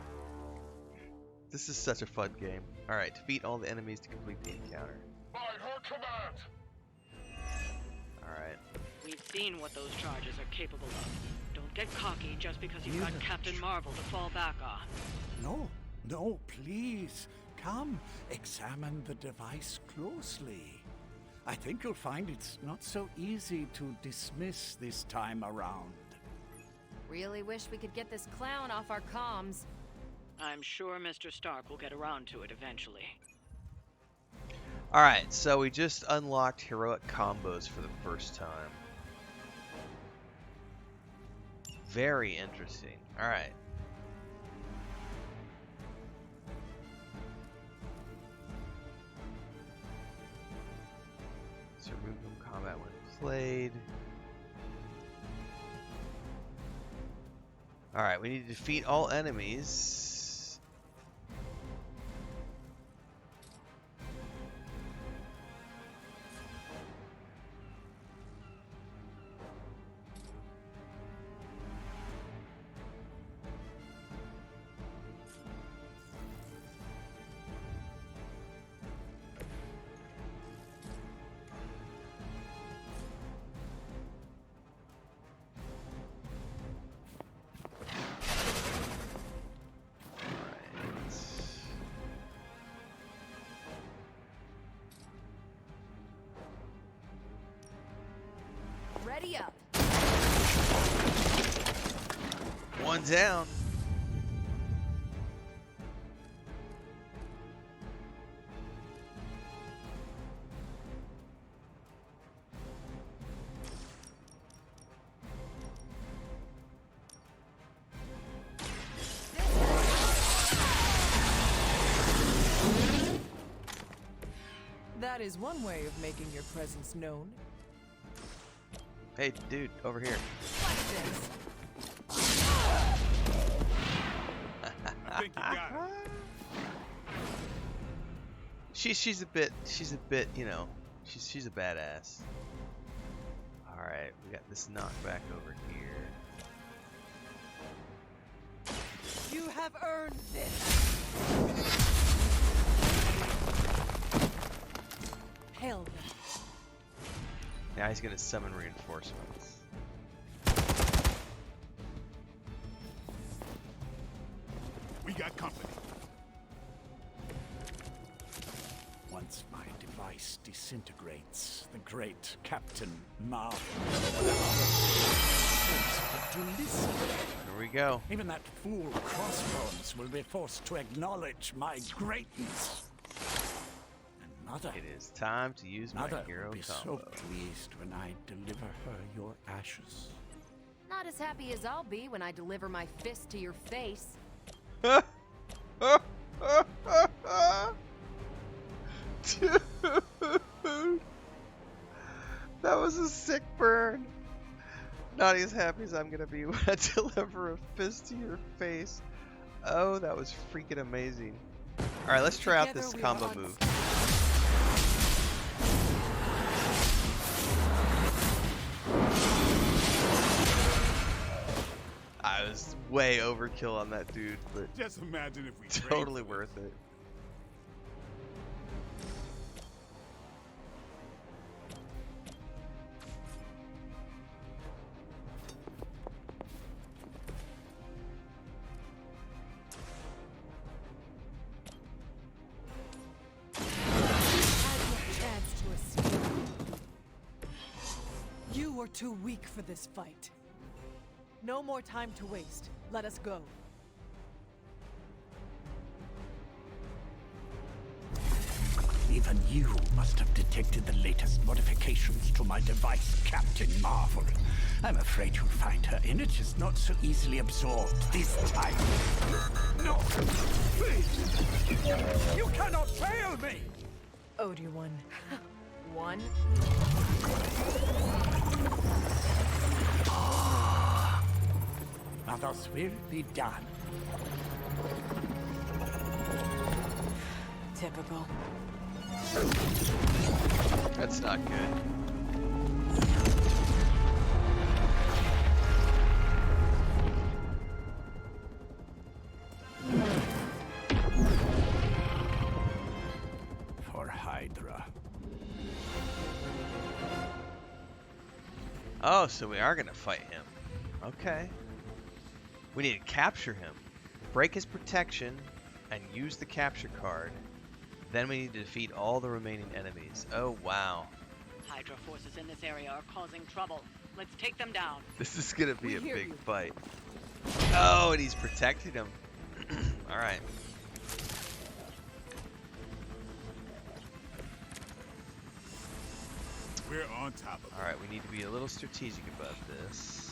This is such a fun game. Alright, defeat all the enemies to complete the encounter. By her command. Alright. We've seen what those charges are capable of. Don't get cocky just because you've got Captain Marvel to fall back on. No, no, please. Come, examine the device closely. I think you'll find it's not so easy to dismiss this time around. Really wish we could get this clown off our comms. I'm sure Mr. Stark will get around to it eventually. Alright, so we just unlocked heroic combos for the first time. Very interesting. Alright. So remove from combat when played. Alright, we need to defeat all enemies. Ready up. One down. That is one way of making your presence known. Hey, dude, over here. Like this. I think you got it. She's a bit, you know, she's a badass. All right, we got this knockback over here. You have earned this. Hell. Now he's gonna summon reinforcements. We got company. Once my device disintegrates, the great Captain Marvel. To listen. Here we go. Even that fool Crossbones will be forced to acknowledge my greatness. And Mother... It is time to use my Mother hero will be combo. so pleased when I deliver her your ashes. Not as happy as I'll be when I deliver my fist to your face. Dude, that was a sick burn. Not as happy as I'm gonna be when I deliver a fist to your face. Oh, that was freaking amazing. Alright, let's try out this combo move. I was way overkill on that dude, but Just imagine if we totally worth it. You were too weak for this fight. No more time to waste. Let us go. Even you must have detected the latest modifications to my device, Captain Marvel. I'm afraid you'll find her energy is not so easily absorbed this time. No! Please! You cannot fail me! Obi-Wan. One. Others will be done. Typical. That's not good. For Hydra. Oh, so we are gonna fight him. Okay. We need to capture him, break his protection, and use the capture card. Then we need to defeat all the remaining enemies. Oh, wow. Hydra forces in this area are causing trouble. Let's take them down. This is gonna be a We hear big you. fight. Oh, and he's protected him. Alright. We're on top of it. Alright, we need to be a little strategic about this.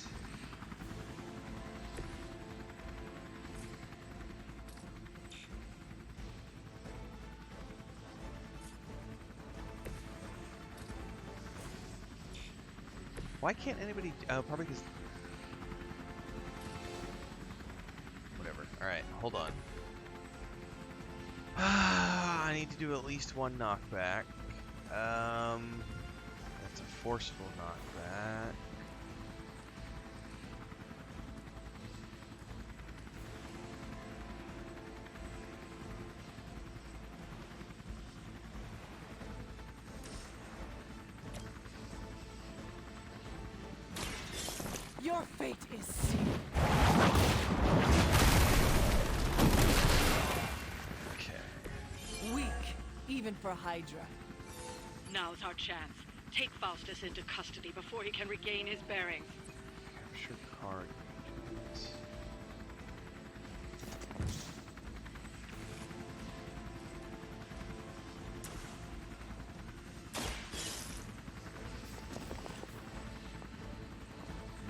Why can't anybody... probably because... Whatever. Alright, hold on. I need to do at least one knockback. That's a forceful knockback. Your fate is sealed. Okay. Weak, even for Hydra. Now's our chance. Take Faustus into custody before he can regain his bearings. Capture card.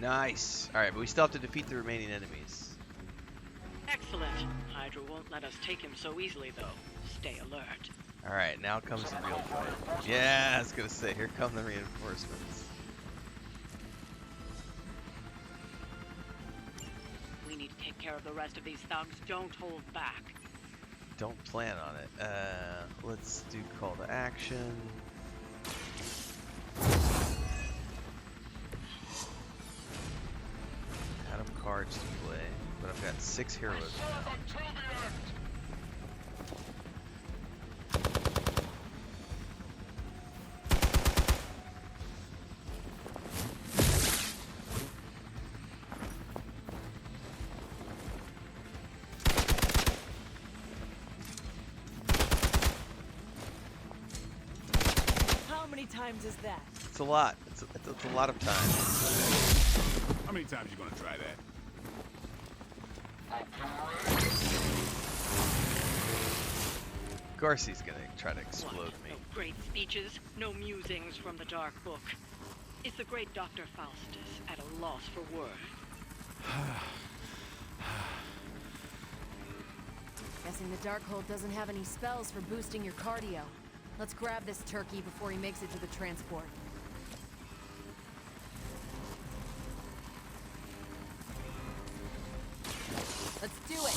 Nice. Alright, but we still have to defeat the remaining enemies. Excellent. Hydra won't let us take him so easily, though. Stay alert. Alright, now comes the real fight. Yeah, I was gonna say, here come the reinforcements. We need to take care of the rest of these thugs. Don't hold back. Don't plan on it. Let's do call to action. Out of cards to play, but I've got 6 heroes now. times is that? It's a lot. It's a lot of time. How many times you gonna try that? Garci's gonna try to explode me. No great speeches, no musings from the Dark Book. Is the great Dr. Faustus at a loss for words? Guessing the Darkhold doesn't have any spells for boosting your cardio. Let's grab this turkey before he makes it to the transport. Let's do it!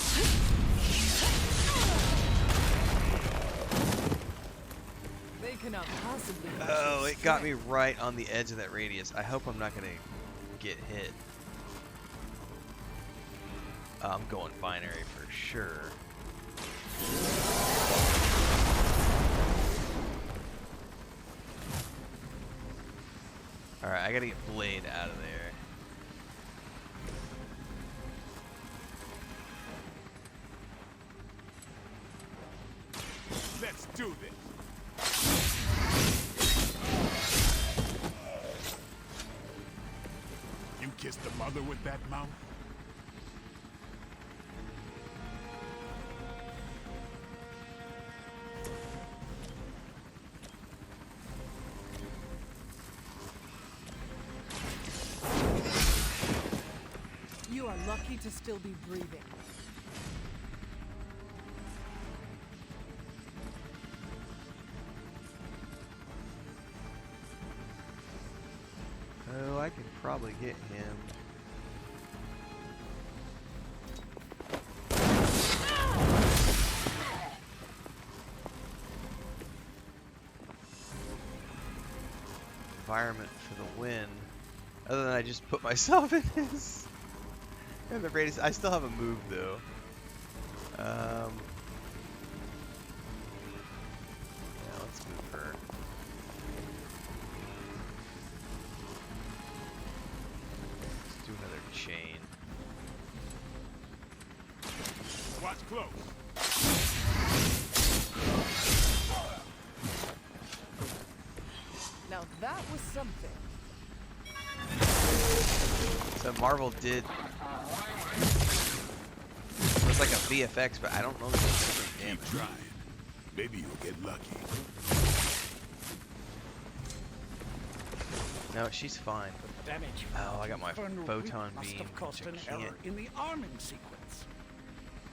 They cannot possibly. Oh, it got me right on the edge of that radius. I hope I'm not gonna get hit. I'm going binary for sure. Alright, I gotta get Blade out of there. Let's do this. You kissed the mother with that mouth? You are lucky to still be breathing. Oh, I can probably get him. Environment for the win. Other than I just put myself in his. And the radius. I still have a move though. Yeah, let's move her. Let's do another chain. Watch close. Now that was something. So Marvel did. It was like a VFX, but I don't know if it's Keep trying. Maybe you'll get lucky. No, she's fine. The damage. Oh, I got my Infernal photon Whip must beam. have caused which an I can't- error in the arming sequence.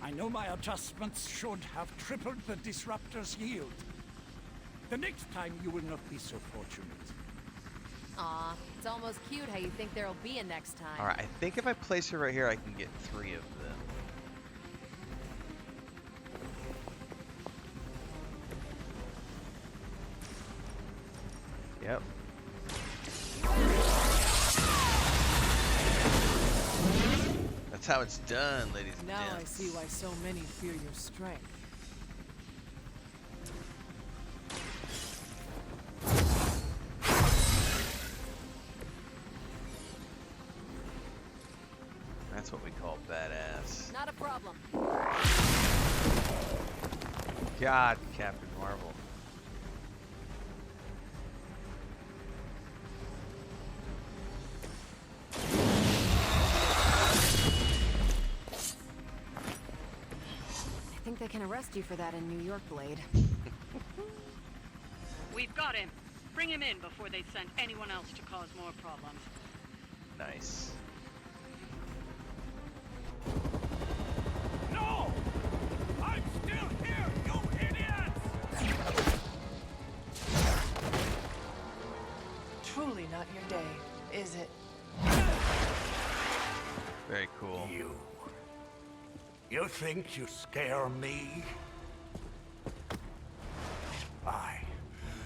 I know my adjustments should have tripled the disruptor's yield. The next time you will not be so fortunate. Aw, it's almost cute how you think there'll be a next time. Alright, I think if I place her right here, I can get 3 of them. Yep. That's how it's done, ladies and Now I gents. see why so many fear your strength. That's what we call badass. Not a problem. God, Captain Marvel. I think they can arrest you for that in New York, Blade. We've got him. Bring him in before they send anyone else to cause more problems. Nice. No! I'm still here, you idiots! Truly not your day, is it? Very cool. You think you scare me? I,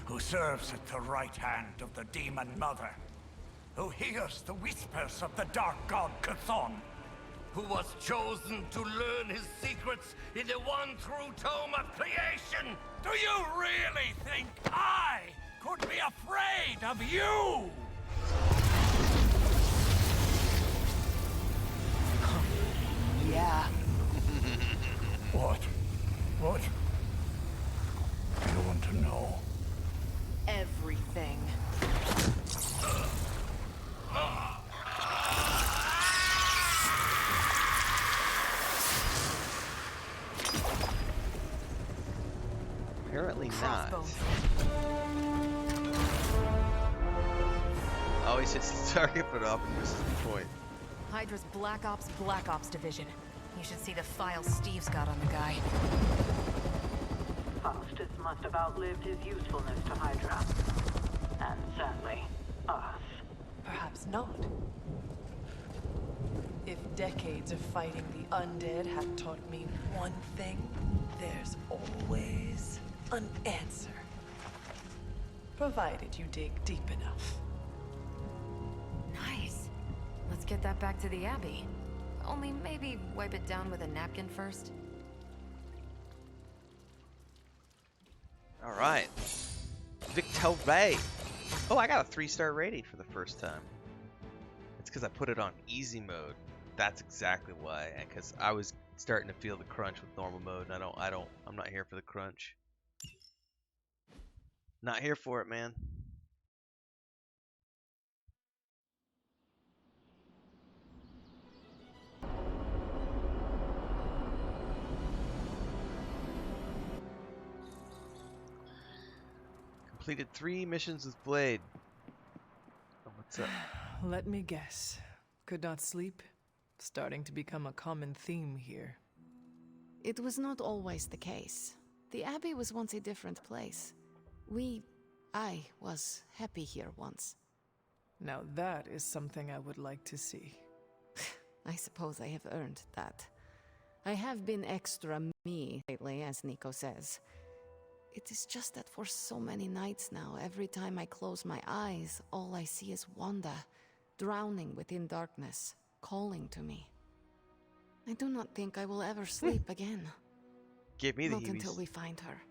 who serves at the right hand of the Demon Mother, who hears the whispers of the Dark God Chthon, who was chosen to learn his secrets in the one true tome of creation. Do you really think I could be afraid of you? Yeah. What? What? You want to know? everything. Apparently not. Crossbones. Always hits the target, but often misses the point. Hydra's Black Ops Division. You should see the file Steve's got on the guy. Faustus must have outlived his usefulness to Hydra. And sadly, us. Perhaps not. If decades of fighting the undead have taught me one thing, there's always an answer. Provided you dig deep enough. Nice. Let's get that back to the Abbey. Only maybe wipe it down with a napkin first. Alright. Victory! Oh, I got a 3-star rating for the first time. It's because I put it on easy mode. That's exactly why. Because I was starting to feel the crunch with normal mode, and I'm not here for the crunch. Not here for it, man. Completed 3 missions with Blade. Oh, what's up? Let me guess. Could not sleep? Starting to become a common theme here. It was not always the case. The Abbey was once a different place. I was happy here once. Now that is something I would like to see. I suppose I have earned that. I have been extra me lately, as Nico says. It is just that for so many nights now, every time I close my eyes, all I see is Wanda, drowning within darkness, calling to me. I do not think I will ever sleep again. Give me the Not heebies. until we find her.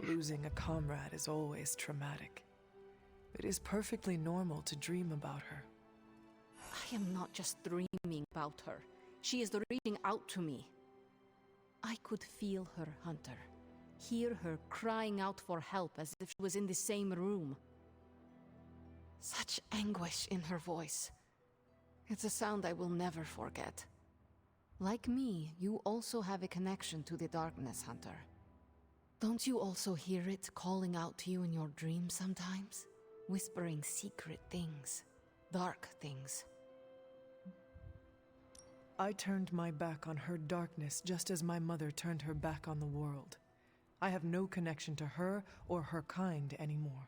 Losing a comrade is always traumatic. It is perfectly normal to dream about her. I am not just dreaming about her. She is reaching out to me. I could feel her, Hunter. Hear her crying out for help as if she was in the same room. Such anguish in her voice. It's a sound I will never forget. Like me, you also have a connection to the darkness, Hunter. Don't you also hear it calling out to you in your dreams sometimes? Whispering secret things, dark things. I turned my back on her darkness just as my mother turned her back on the world. I have no connection to her or her kind anymore.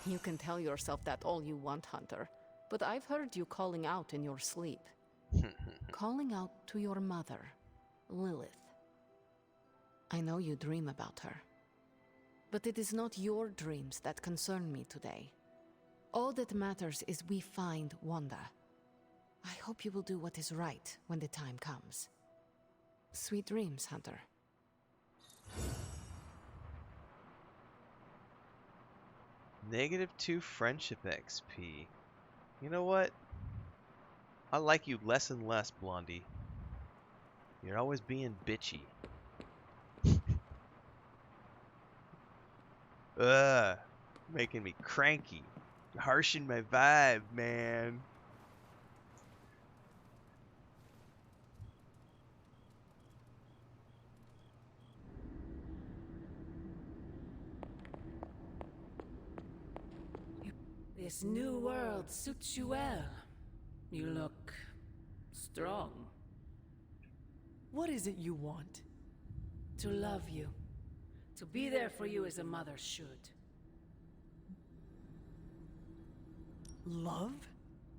You can tell yourself that all you want, Hunter, but I've heard you calling out in your sleep. Calling out to your mother, Lilith. I know you dream about her. But it is not your dreams that concern me today. All that matters is we find Wanda. I hope you will do what is right when the time comes. Sweet dreams, Hunter. -2 friendship XP. You know what? I like you less and less, Blondie. You're always being bitchy. Ugh, making me cranky. Harshing my vibe, man. This new world suits you well. You look strong. What is it you want? To love you. To be there for you as a mother should. Love?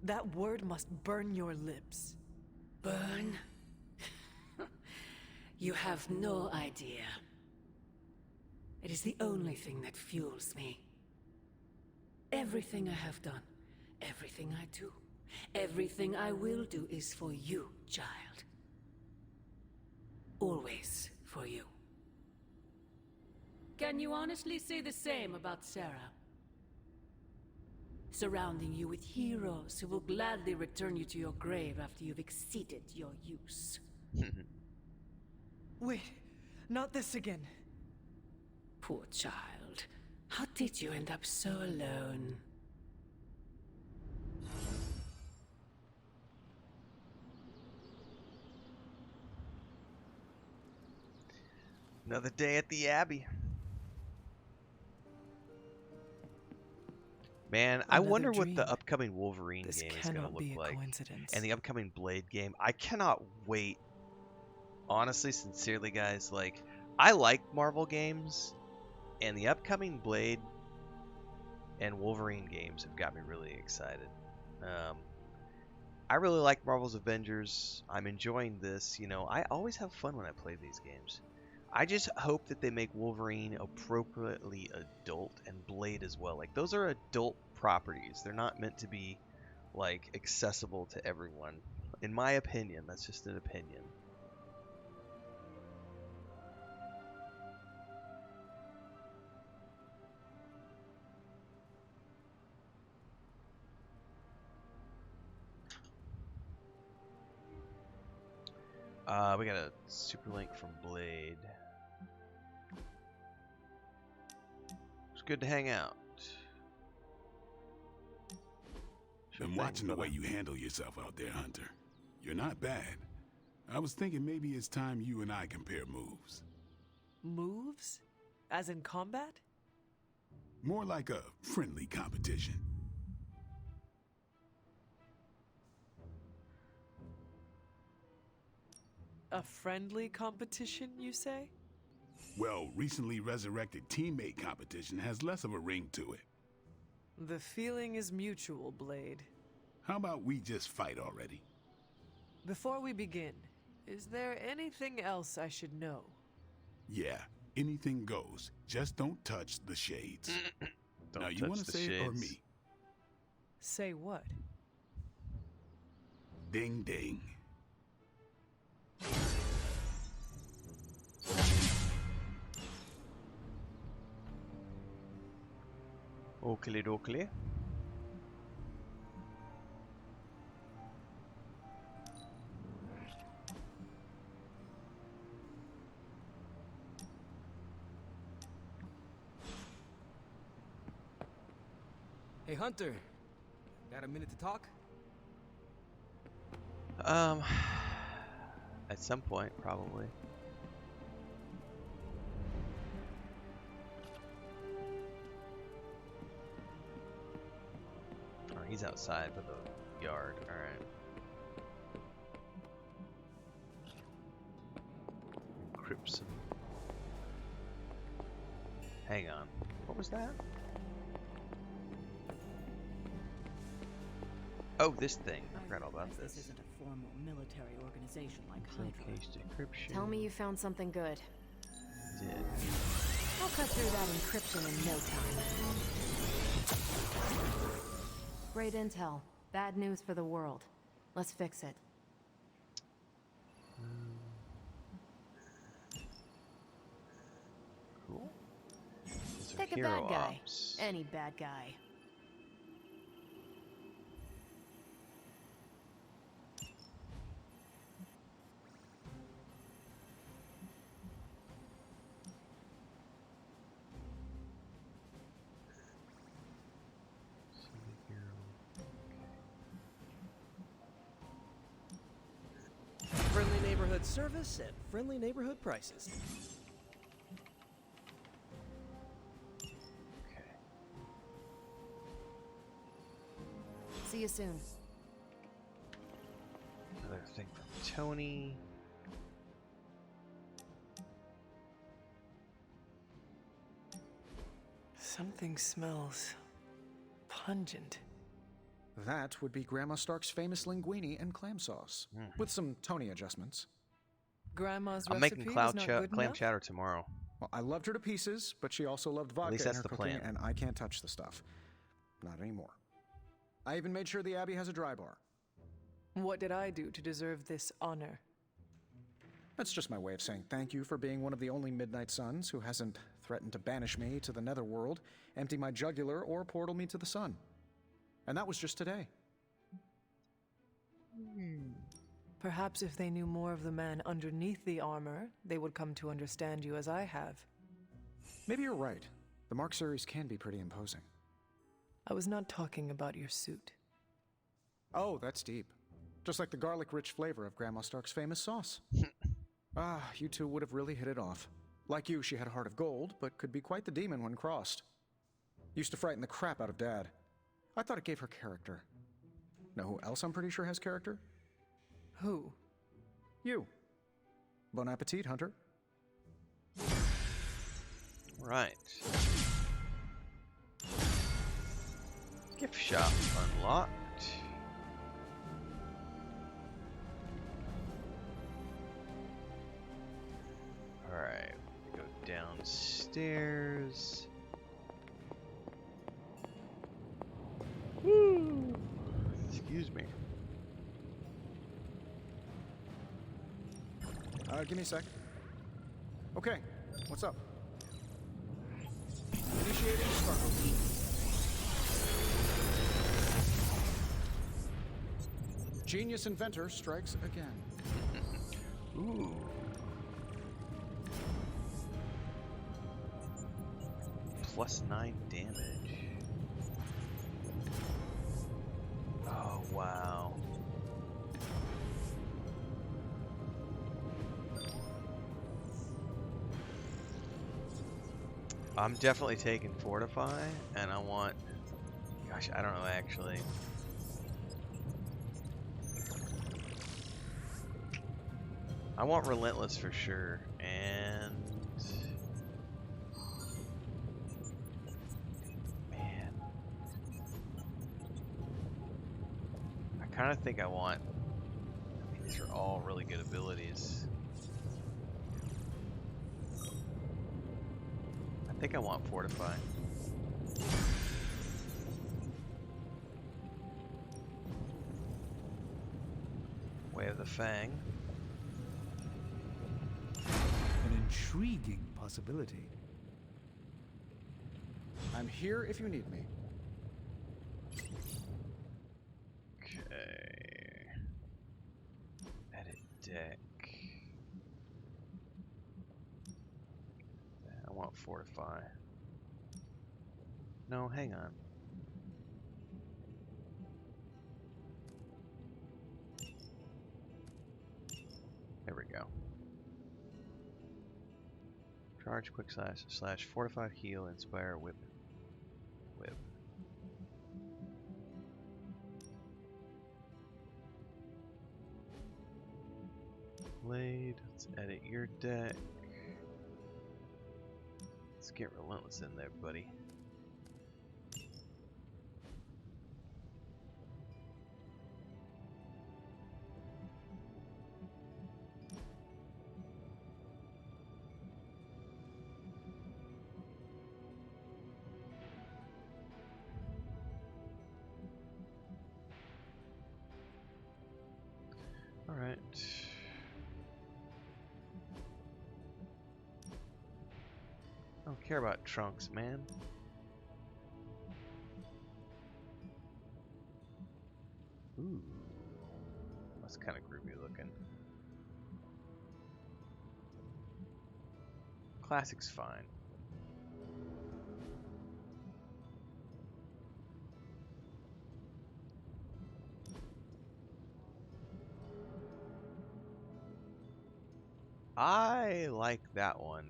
That word must burn your lips. Burn? You have no idea. It is the only thing that fuels me. Everything I have done, everything I do, everything I will do is for you, child. Always for you. Can you honestly say the same about Sarah? surrounding you with heroes who will gladly return you to your grave after you've exceeded your use. Wait, not this again. Poor child. How did you end up so alone? Another day at the Abbey. Man, I wonder what the upcoming Wolverine game is going to look like. And the upcoming Blade game. I cannot wait. Honestly, sincerely, guys, like, I like Marvel games, and the upcoming Blade and Wolverine games have got me really excited. I really like Marvel's Avengers. I'm enjoying this. You know, I always have fun when I play these games. I just hope that they make Wolverine appropriately adult and Blade as well. Like, those are adult properties. They're not meant to be, like, accessible to everyone. In my opinion, that's just an opinion. We got a super link from Blade. It's good to hang out. Been watching the way you handle yourself out there, Hunter. You're not bad. I was thinking maybe it's time you and I compare moves. Moves? As in combat? More like a friendly competition. A friendly competition, you say? Well, recently resurrected teammate competition has less of a ring to it. The feeling is mutual, Blade. How about we just fight already? Before we begin, is there anything else I should know? Yeah, anything goes. Just don't touch the shades. Now, you want to say it or me? Say what? Ding ding. Oakley dokley. Hey, Hunter. Got a minute to talk? At some point, probably. Or he's outside by the yard. All right. Encrypt some. Hang on. What was that? Oh, this thing. I forgot all about this. This isn't a formal military organization like Hydra. Decryption. Tell me you found something good. Did. I'll cut through that encryption in no time. Great intel. Bad news for the world. Let's fix it. Cool. Pick a bad guy. Any bad guy. Friendly neighborhood service at friendly neighborhood prices. See you soon. Another thing from Tony. Something smells pungent. That would be Grandma Stark's famous linguine and clam sauce, with some Tony adjustments. Grandma's I'm recipe making clam enough? chowder tomorrow. Well, I loved her to pieces, but she also loved vodka least in that's her the cooking, plan. and I can't touch the stuff. Not anymore. I even made sure the Abbey has a dry bar. What did I do to deserve this honor? That's just my way of saying thank you for being one of the only Midnight Suns who hasn't threatened to banish me to the Netherworld, empty my jugular, or portal me to the sun. And that was just today. Perhaps if they knew more of the man underneath the armor, they would come to understand you as I have. Maybe you're right. The Mark series can be pretty imposing. I was not talking about your suit. Oh, that's deep. Just like the garlic-rich flavor of Grandma Stark's famous sauce. You two would have really hit it off. Like you, she had a heart of gold, but could be quite the demon when crossed. Used to frighten the crap out of Dad. I thought it gave her character. Know who else I'm pretty sure has character? Who? You. Bon appetit, Hunter. Right. Gift shop unlocked. Alright, go downstairs. Woo! Excuse me. Give me a sec. Okay, what's up? Initiating struggle. Genius inventor strikes again. Ooh. +9 damage. Oh, wow. I'm definitely taking Fortify, and I want... Gosh, I don't know, actually. I want Relentless for sure, and... Man. I kind of think I want... I mean, these are all really good abilities. I think I want Fortify. Way of the Fang. An intriguing possibility. I'm here if you need me. Okay. Edit deck. I want Fortify. No, hang on. There we go. Charge, quick slash, fortify, heal, inspire, whip. Whip. Blade, let's edit your deck. Let's get Relentless in there, buddy. All right. I don't care about trunks, man. Ooh. That's kind of groovy looking. Classic's fine. I like that one.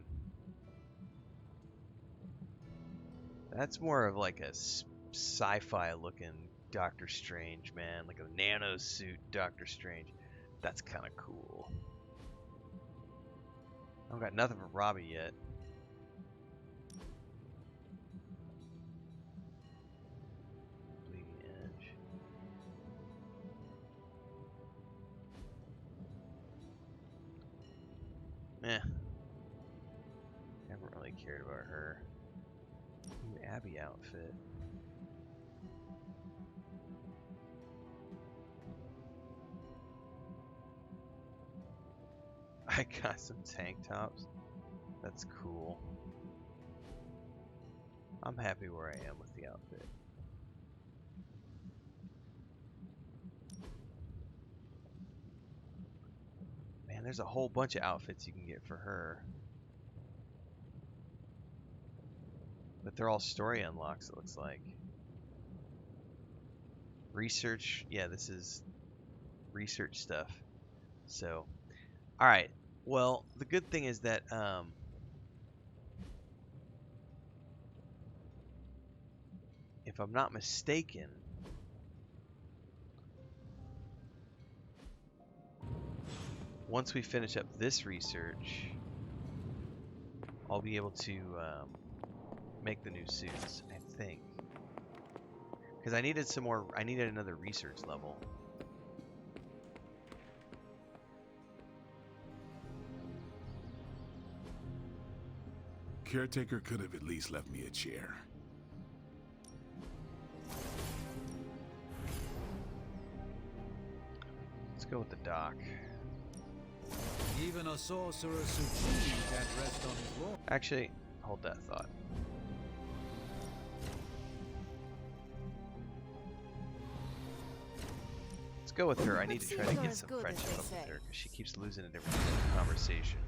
That's more of like a sci-fi looking Doctor Strange, man. Like a nano suit Doctor Strange. That's kind of cool. I've got nothing from Robbie yet. Bleeding Edge. Eh. Haven't really cared about her. New Abby outfit. I got some tank tops. That's cool. I'm happy where I am with the outfit. And there's a whole bunch of outfits you can get for her. But they're all story unlocks, it looks like. Research, yeah, this is research stuff. So, alright. Well, the good thing is that, if I'm not mistaken, once we finish up this research, I'll be able to make the new suits, I think. Because I needed some more, I needed another research level. Caretaker could have at least left me a chair. Let's go with the dock. Even a sorcerer supreme can't rest on his laurels. Actually, hold that thought. Let's go with her. I need to try to get some friendship up with her because she keeps losing at every conversation.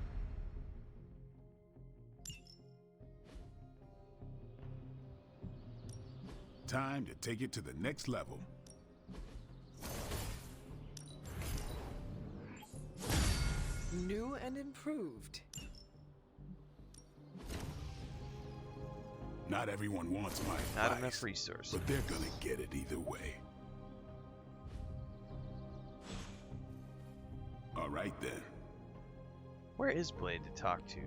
Time to take it to the next level. New and improved. Not everyone wants my advice. Not enough resources. But they're gonna get it either way. All right then. Where is Blade to talk to?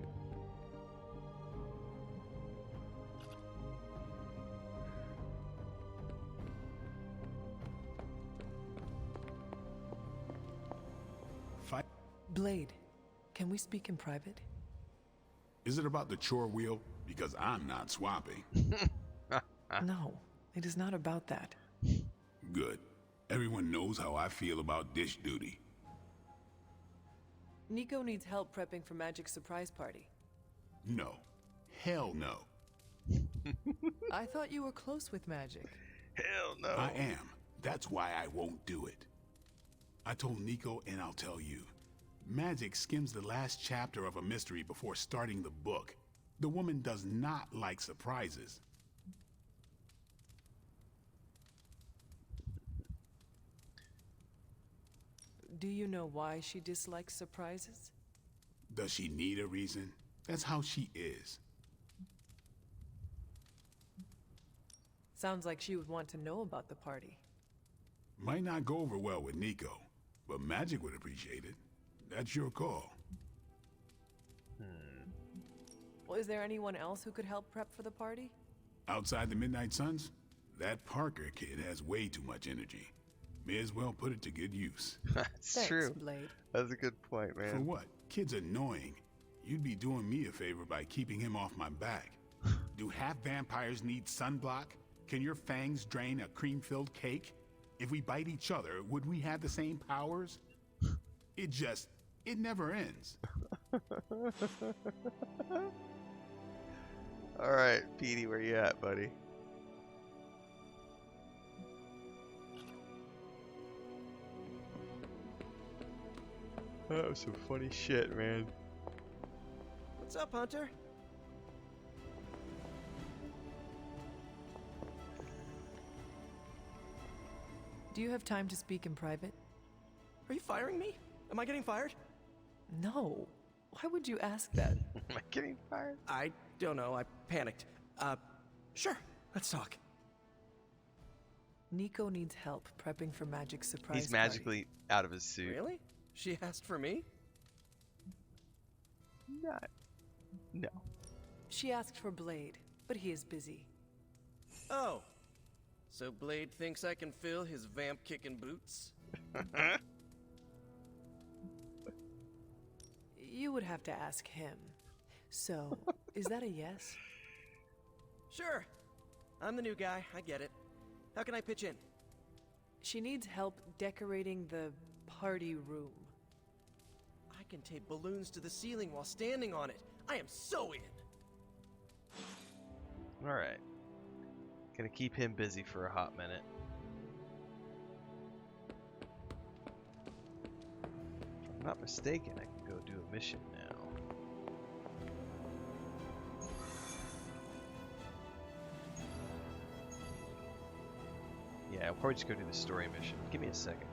Fight. Blade, can we speak in private? Is it about the chore wheel? Because I'm not swapping. No, it is not about that. Good. Everyone knows how I feel about dish duty. Nico needs help prepping for Magic's surprise party. No. Hell no. I thought you were close with Magic. Hell no. I am. That's why I won't do it. I told Nico, and I'll tell you. Magic skims the last chapter of a mystery before starting the book. The woman does not like surprises. Do you know why she dislikes surprises? Does she need a reason? That's how she is. Sounds like she would want to know about the party. Might not go over well with Nico, but Magic would appreciate it. That's your call. Well, is there anyone else who could help prep for the party? Outside the Midnight Suns, that Parker kid has way too much energy. May as well put it to good use. That's Thanks, true. Blade. That's a good point, man. For what? Kid's annoying. You'd be doing me a favor by keeping him off my back. Do half vampires need sunblock? Can your fangs drain a cream-filled cake? If we bite each other, would we have the same powers? It never ends. Alright, Petey, where you at, buddy? That was some funny shit, man. What's up, Hunter? Do you have time to speak in private? Are you firing me? Am I getting fired? No. Why would you ask that? Am I getting fired? I don't know. I panicked. Sure. Let's talk. Nico needs help prepping for Magic's surprise He's magically out of his suit. Really? She asked for me? No. She asked for Blade, but he is busy. Oh. So Blade thinks I can fill his vamp-kicking boots? You would have to ask him. So, is that a yes? Sure. I'm the new guy. I get it. How can I pitch in? She needs help decorating the party room. I can tape balloons to the ceiling while standing on it. I am so in. Alright. Gonna keep him busy for a hot minute. I'm not mistaken, I can go do a mission now. Yeah, I'll probably just go do the story mission. Give me a second.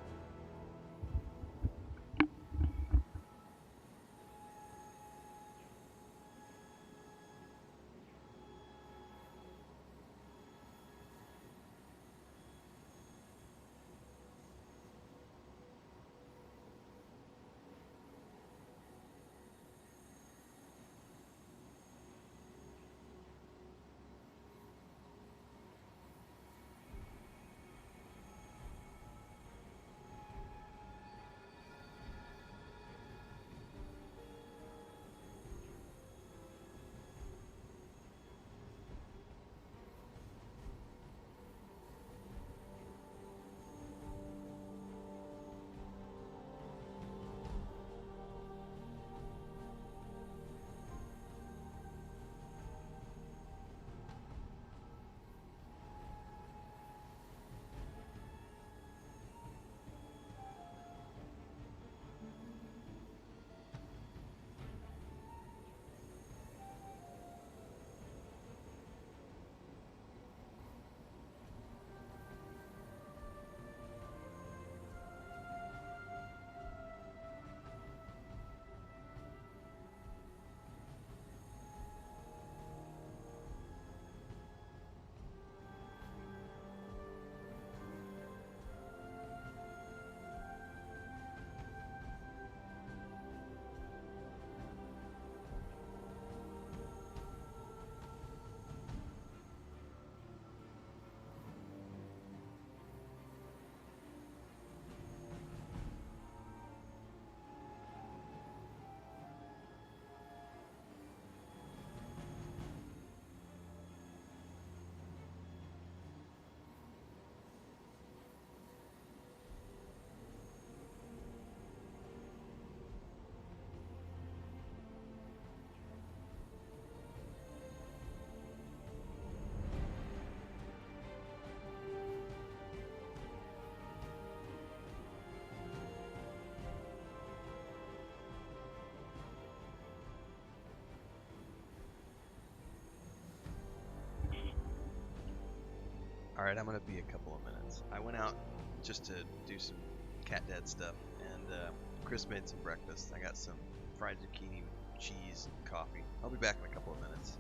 Alright, I'm gonna be a couple of minutes. I went out just to do some cat dad stuff, and Chris made some breakfast. I got some fried zucchini with cheese and coffee. I'll be back in a couple of minutes.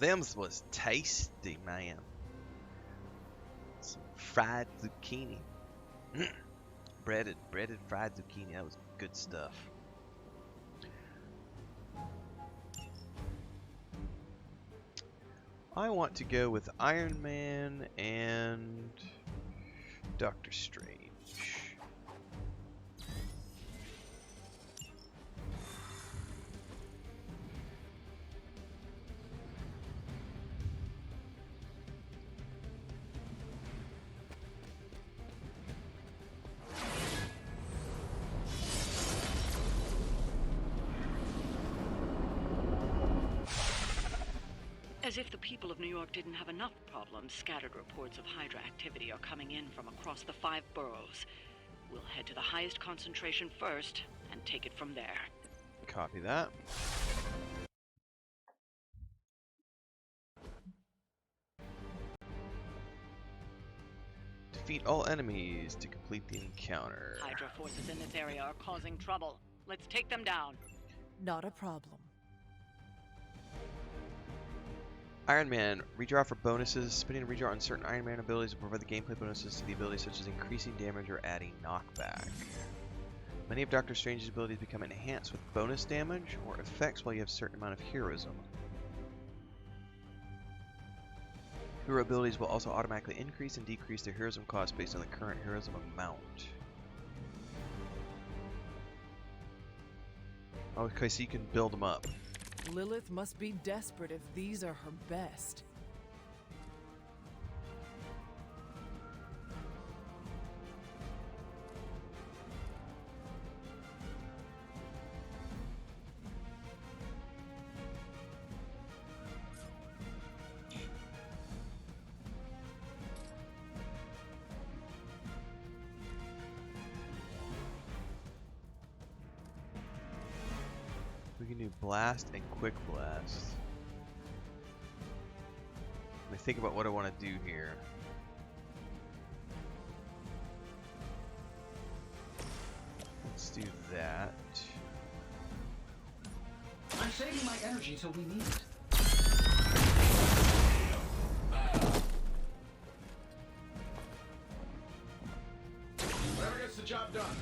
Them's was tasty, man. Some fried zucchini. breaded fried zucchini. That was good stuff. I want to go with Iron Man and Doctor Strange. As if the people of New York didn't have enough problems, scattered reports of Hydra activity are coming in from across the 5 boroughs. We'll head to the highest concentration first and take it from there. Copy that. Defeat all enemies to complete the encounter. Hydra forces in this area are causing trouble. Let's take them down. Not a problem. Iron Man, redraw for bonuses. Spinning a redraw on certain Iron Man abilities will provide the gameplay bonuses to the abilities such as increasing damage or adding knockback. Many of Doctor Strange's abilities become enhanced with bonus damage or effects while you have a certain amount of heroism. Hero abilities will also automatically increase and decrease their heroism cost based on the current heroism amount. Okay, so you can build them up. Lilith must be desperate if these are her best. We can do blast and quick blast. Let me think about what I want to do here. Let's do that. I'm saving my energy till we need it. Whatever gets the job done.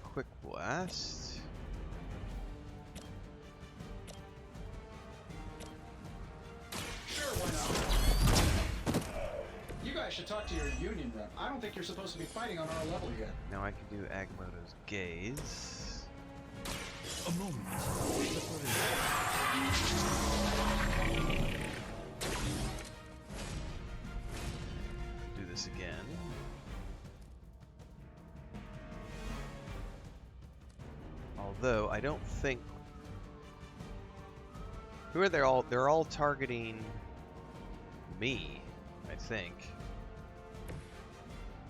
Quick blast. Sure, why not? You guys should talk to your union rep. I don't think you're supposed to be fighting on our level yet. Now I can do Agamotto's gaze. A moment. Do this again. Although I don't think. Who are they all? They're all targeting me, I think.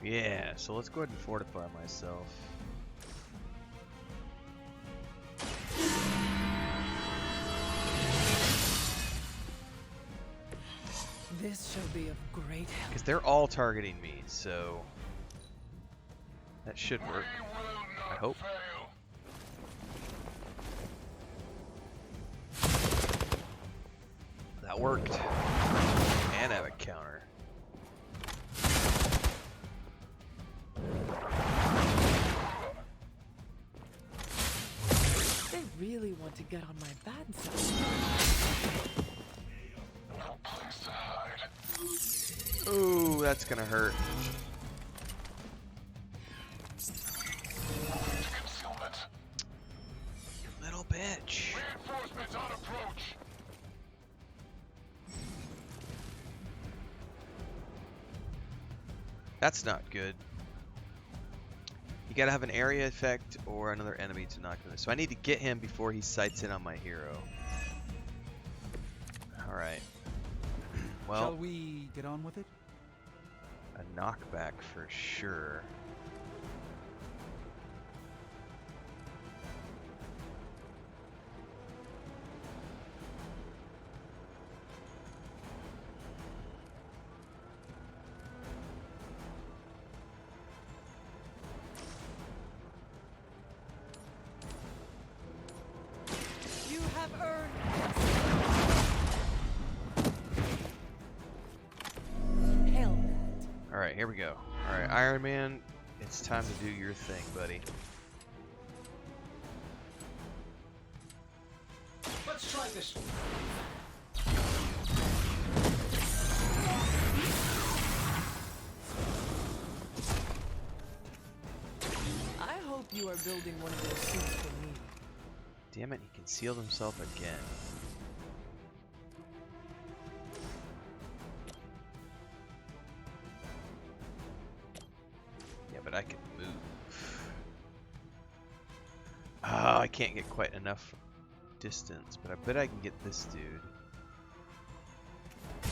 Yeah, so let's go ahead and fortify myself. This shall be of great help. Because they're all targeting me, so that should work. I hope. That worked. And I have a counter. They really want to get on my bad side. No place to hide. Ooh, that's gonna hurt. Concealment. You little bitch. Reinforcements on approach. That's not good. You gotta have an area effect or another enemy to knock him. So I need to get him before he sights in on my hero. Alright. Well, shall we get on with it? A knockback for sure. You have Alright, here we go. Alright, Iron Man, it's time to do your thing, buddy. Let's try this one. I hope you are building one of those suits for me. Damn it, he concealed himself again. Yeah, but I can move. Oh, I can't get quite enough distance, but I bet I can get this dude. I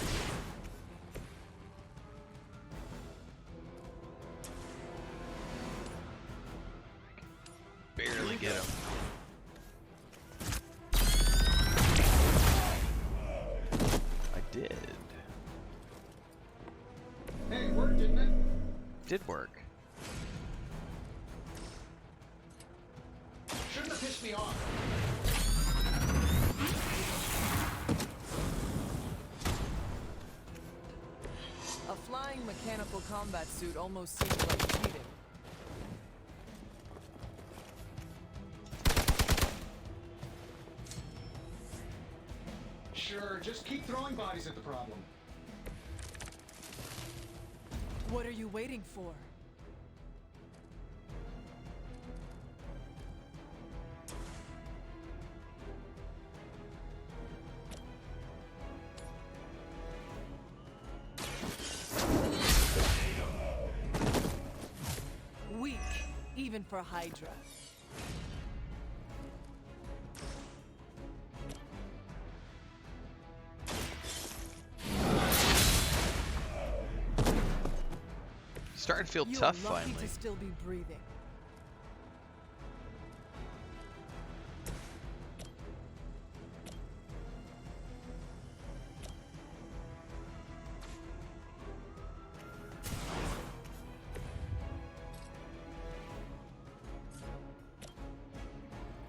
can barely get him. I did. Hey, it worked, didn't it? Did work. Shouldn't have pissed me off. A flying mechanical combat suit almost seems like cheating. Sure, just keep throwing bodies at the problem. What are you waiting for? Weak, even for Hydra. Starting to feel You're tough lucky finally. to still be breathing.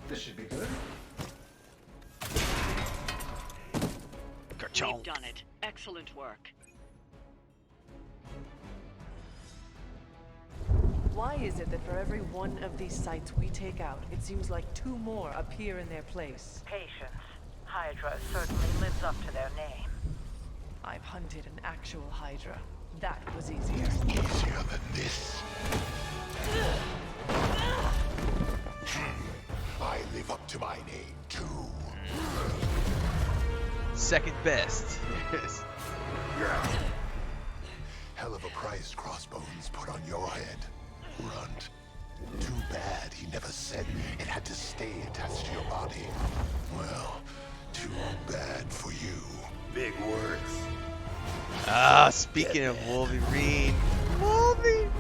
This should be good. You've done it. Excellent work. Why is it that for every one of these sites we take out, it seems like 2 more appear in their place? Patience. Hydra certainly lives up to their name. I've hunted an actual Hydra. That was easier. Easier than this. I live up to my name, too. Second best. Hell of a price Crossbones put on your head, Runt. Too bad he never said it had to stay attached to your body. Well, too bad for you. Big words. Ah, speaking of Wolverine. Wolverine!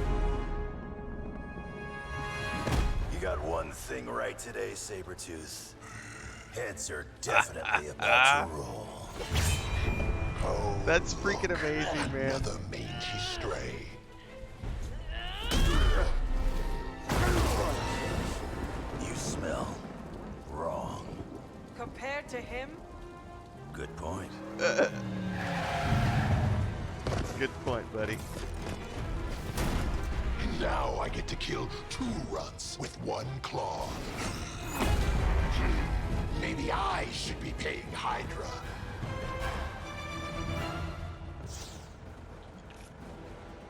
You got one thing right today, Sabretooth. Heads are definitely about to roll. Oh, that's freaking amazing, man. Another mangy stray. You smell wrong. Compared to him? Good point. Good point, buddy. Now I get to kill 2 runts with 1 claw. Maybe I should be paying Hydra.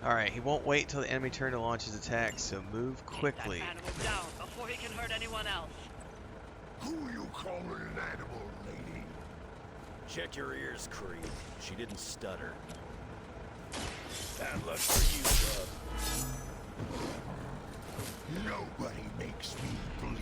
Alright, he won't wait till the enemy turn to launch his attack, so move quickly. That animal down before he can hurt anyone else. Who you calling an animal, lady? Check your ears, Creed. She didn't stutter. Bad luck for you, bub. Nobody makes me bleed.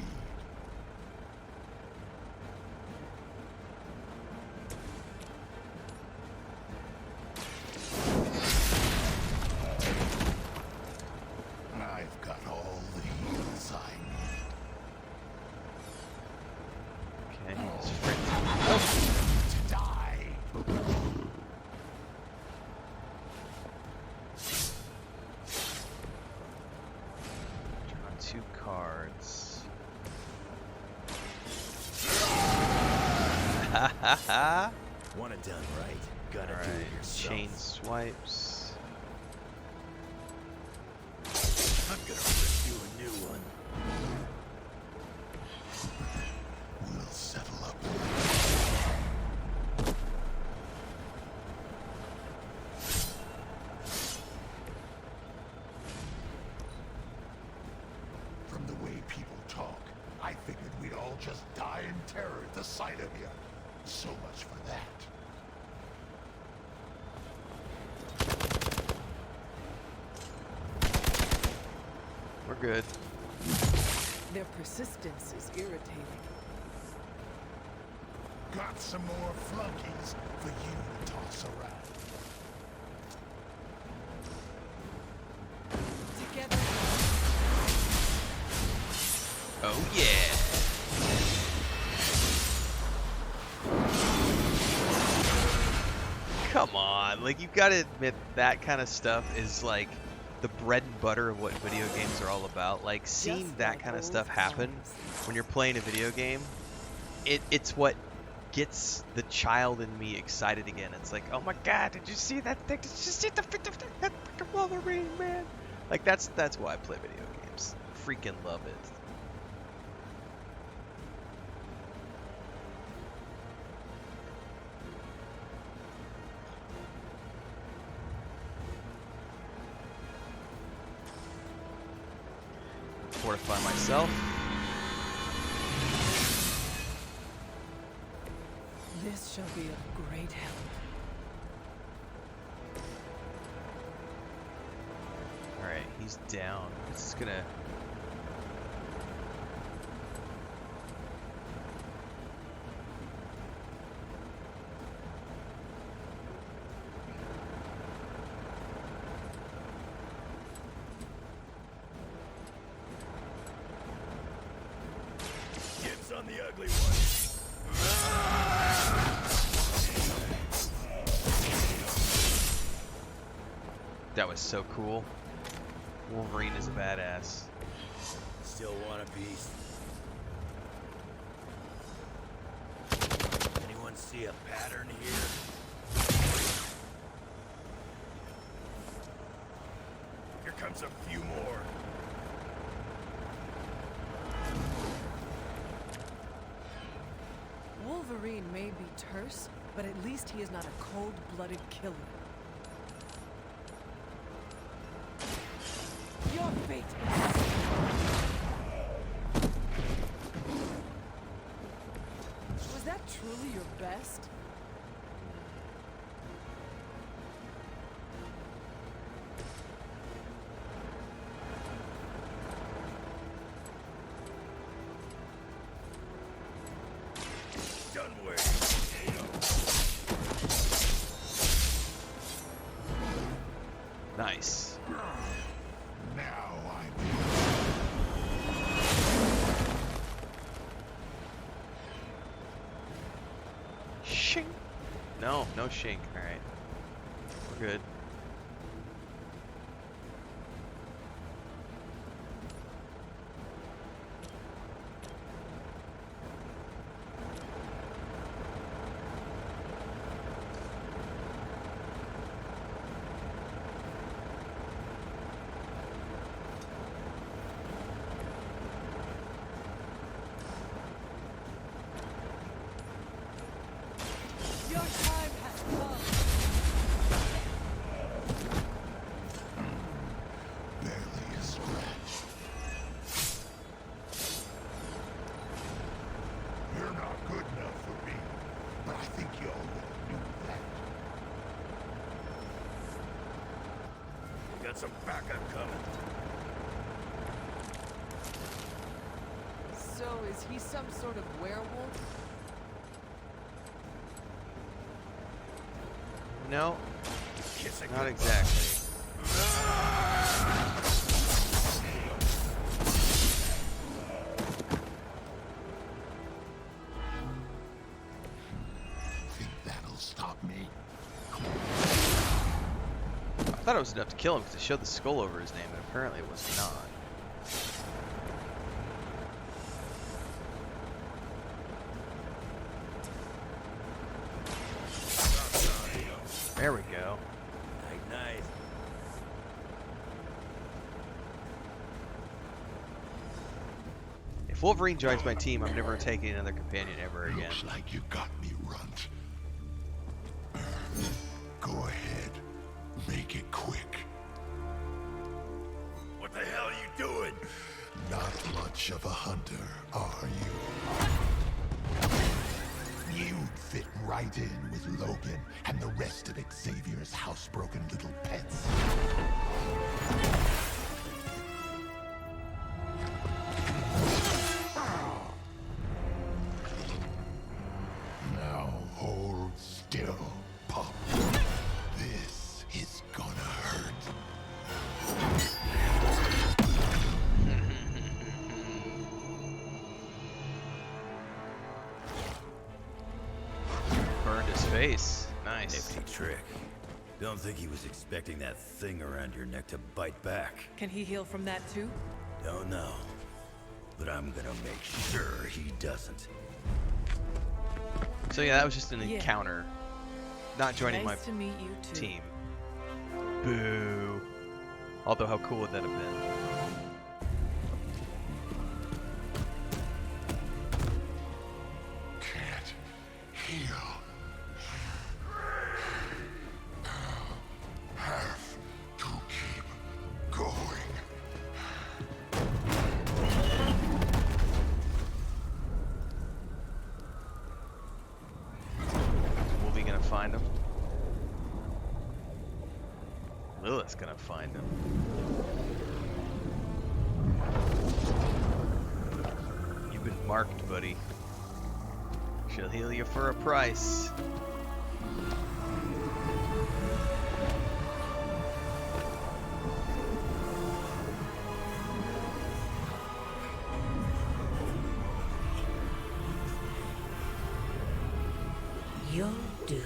I've got all the heals I need. Okay, he's freaking. To die. Draw 2 cards. Ha ha ha! Want it done right? Gotta do it Alright, yourself. chain swipes. gonna rip you a new one. We'll settle up. From the way people talk, I figured we'd all just die in terror at the sight of you. So much for that. We're good. Their persistence is irritating. Got some more flunkies for you to toss around. Together. Oh yeah. Come on, like, you gotta admit that kind of stuff is like the bread and butter of what video games are all about. Like, seeing that kind of stuff happen when you're playing a video game, it's what gets the child in me excited again. It's like, oh my god, did you see that thing? Did you see that freaking Wolverine, man? Like, that's why I play video games. Freaking love it. Fortify myself. This shall be of great help. Alright, he's down. This is gonna... Dibs on the ugly one. That was so cool. Wolverine is a badass. Still want a piece? Anyone see a pattern here? Here comes a few more. Wolverine may be terse, but at least he is not a cold-blooded killer. Your fate is sealed. Was that truly your best? Done with. Nice. Now I'm... Shink. No shink. Alright. We're good. Your time has come. barely a scratch. You're not good enough for me, but I think you already knew that. We got some backup coming. So, is he some sort of werewolf? No, Kiss a not goodbye. exactly. Think that'll stop me? I thought it was enough to kill him because it showed the skull over his name, and apparently it was not. There we go. Night, night. If Wolverine joins my team, I'm never taking another companion ever again. Looks like you got me, Runt. Go ahead. Make it quick. What the hell are you doing? Not much of a hunter, are you? You'd fit right in with Logan and the rest of Xavier's housebroken little pets. Now hold still, Pop. This is gonna hurt. Burned his face. Nice. Nifty trick. Don't think he was expecting that thing around your neck to bite back. Can he heal from that too? Don't know. But I'm gonna make sure he doesn't. So yeah, that was just an encounter. Not joining Nice my to meet you too. team. Boo. Although how cool would that have been? Can't heal. Have to keep going. Is Wolvie gonna find him? Lilith's gonna find him. You've been marked, buddy. She'll heal you for a price. You'll do.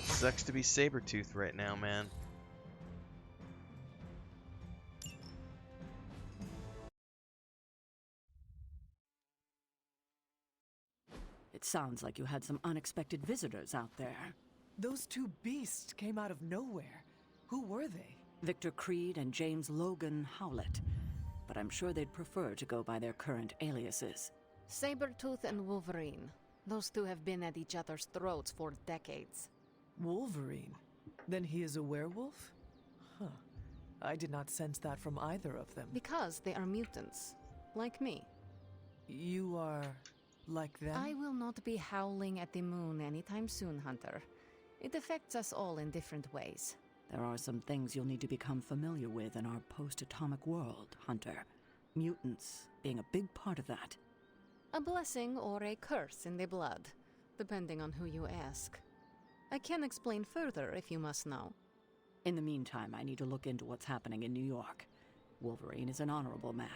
Sucks to be Sabretooth right now, man. It sounds like you had some unexpected visitors out there. Those two beasts came out of nowhere. Who were they? Victor Creed and James Logan Howlett. But I'm sure they'd prefer to go by their current aliases. Sabretooth and Wolverine. Those two have been at each other's throats for decades. Wolverine? Then he is a werewolf? Huh. I did not sense that from either of them. Because they are mutants. Like me. You are like them? I will not be howling at the moon anytime soon, Hunter. It affects us all in different ways. There are some things you'll need to become familiar with in our post-atomic world, Hunter. Mutants being a big part of that. A blessing or a curse in the blood, depending on who you ask. I can explain further if you must know. In the meantime, I need to look into what's happening in New York. Wolverine is an honorable man,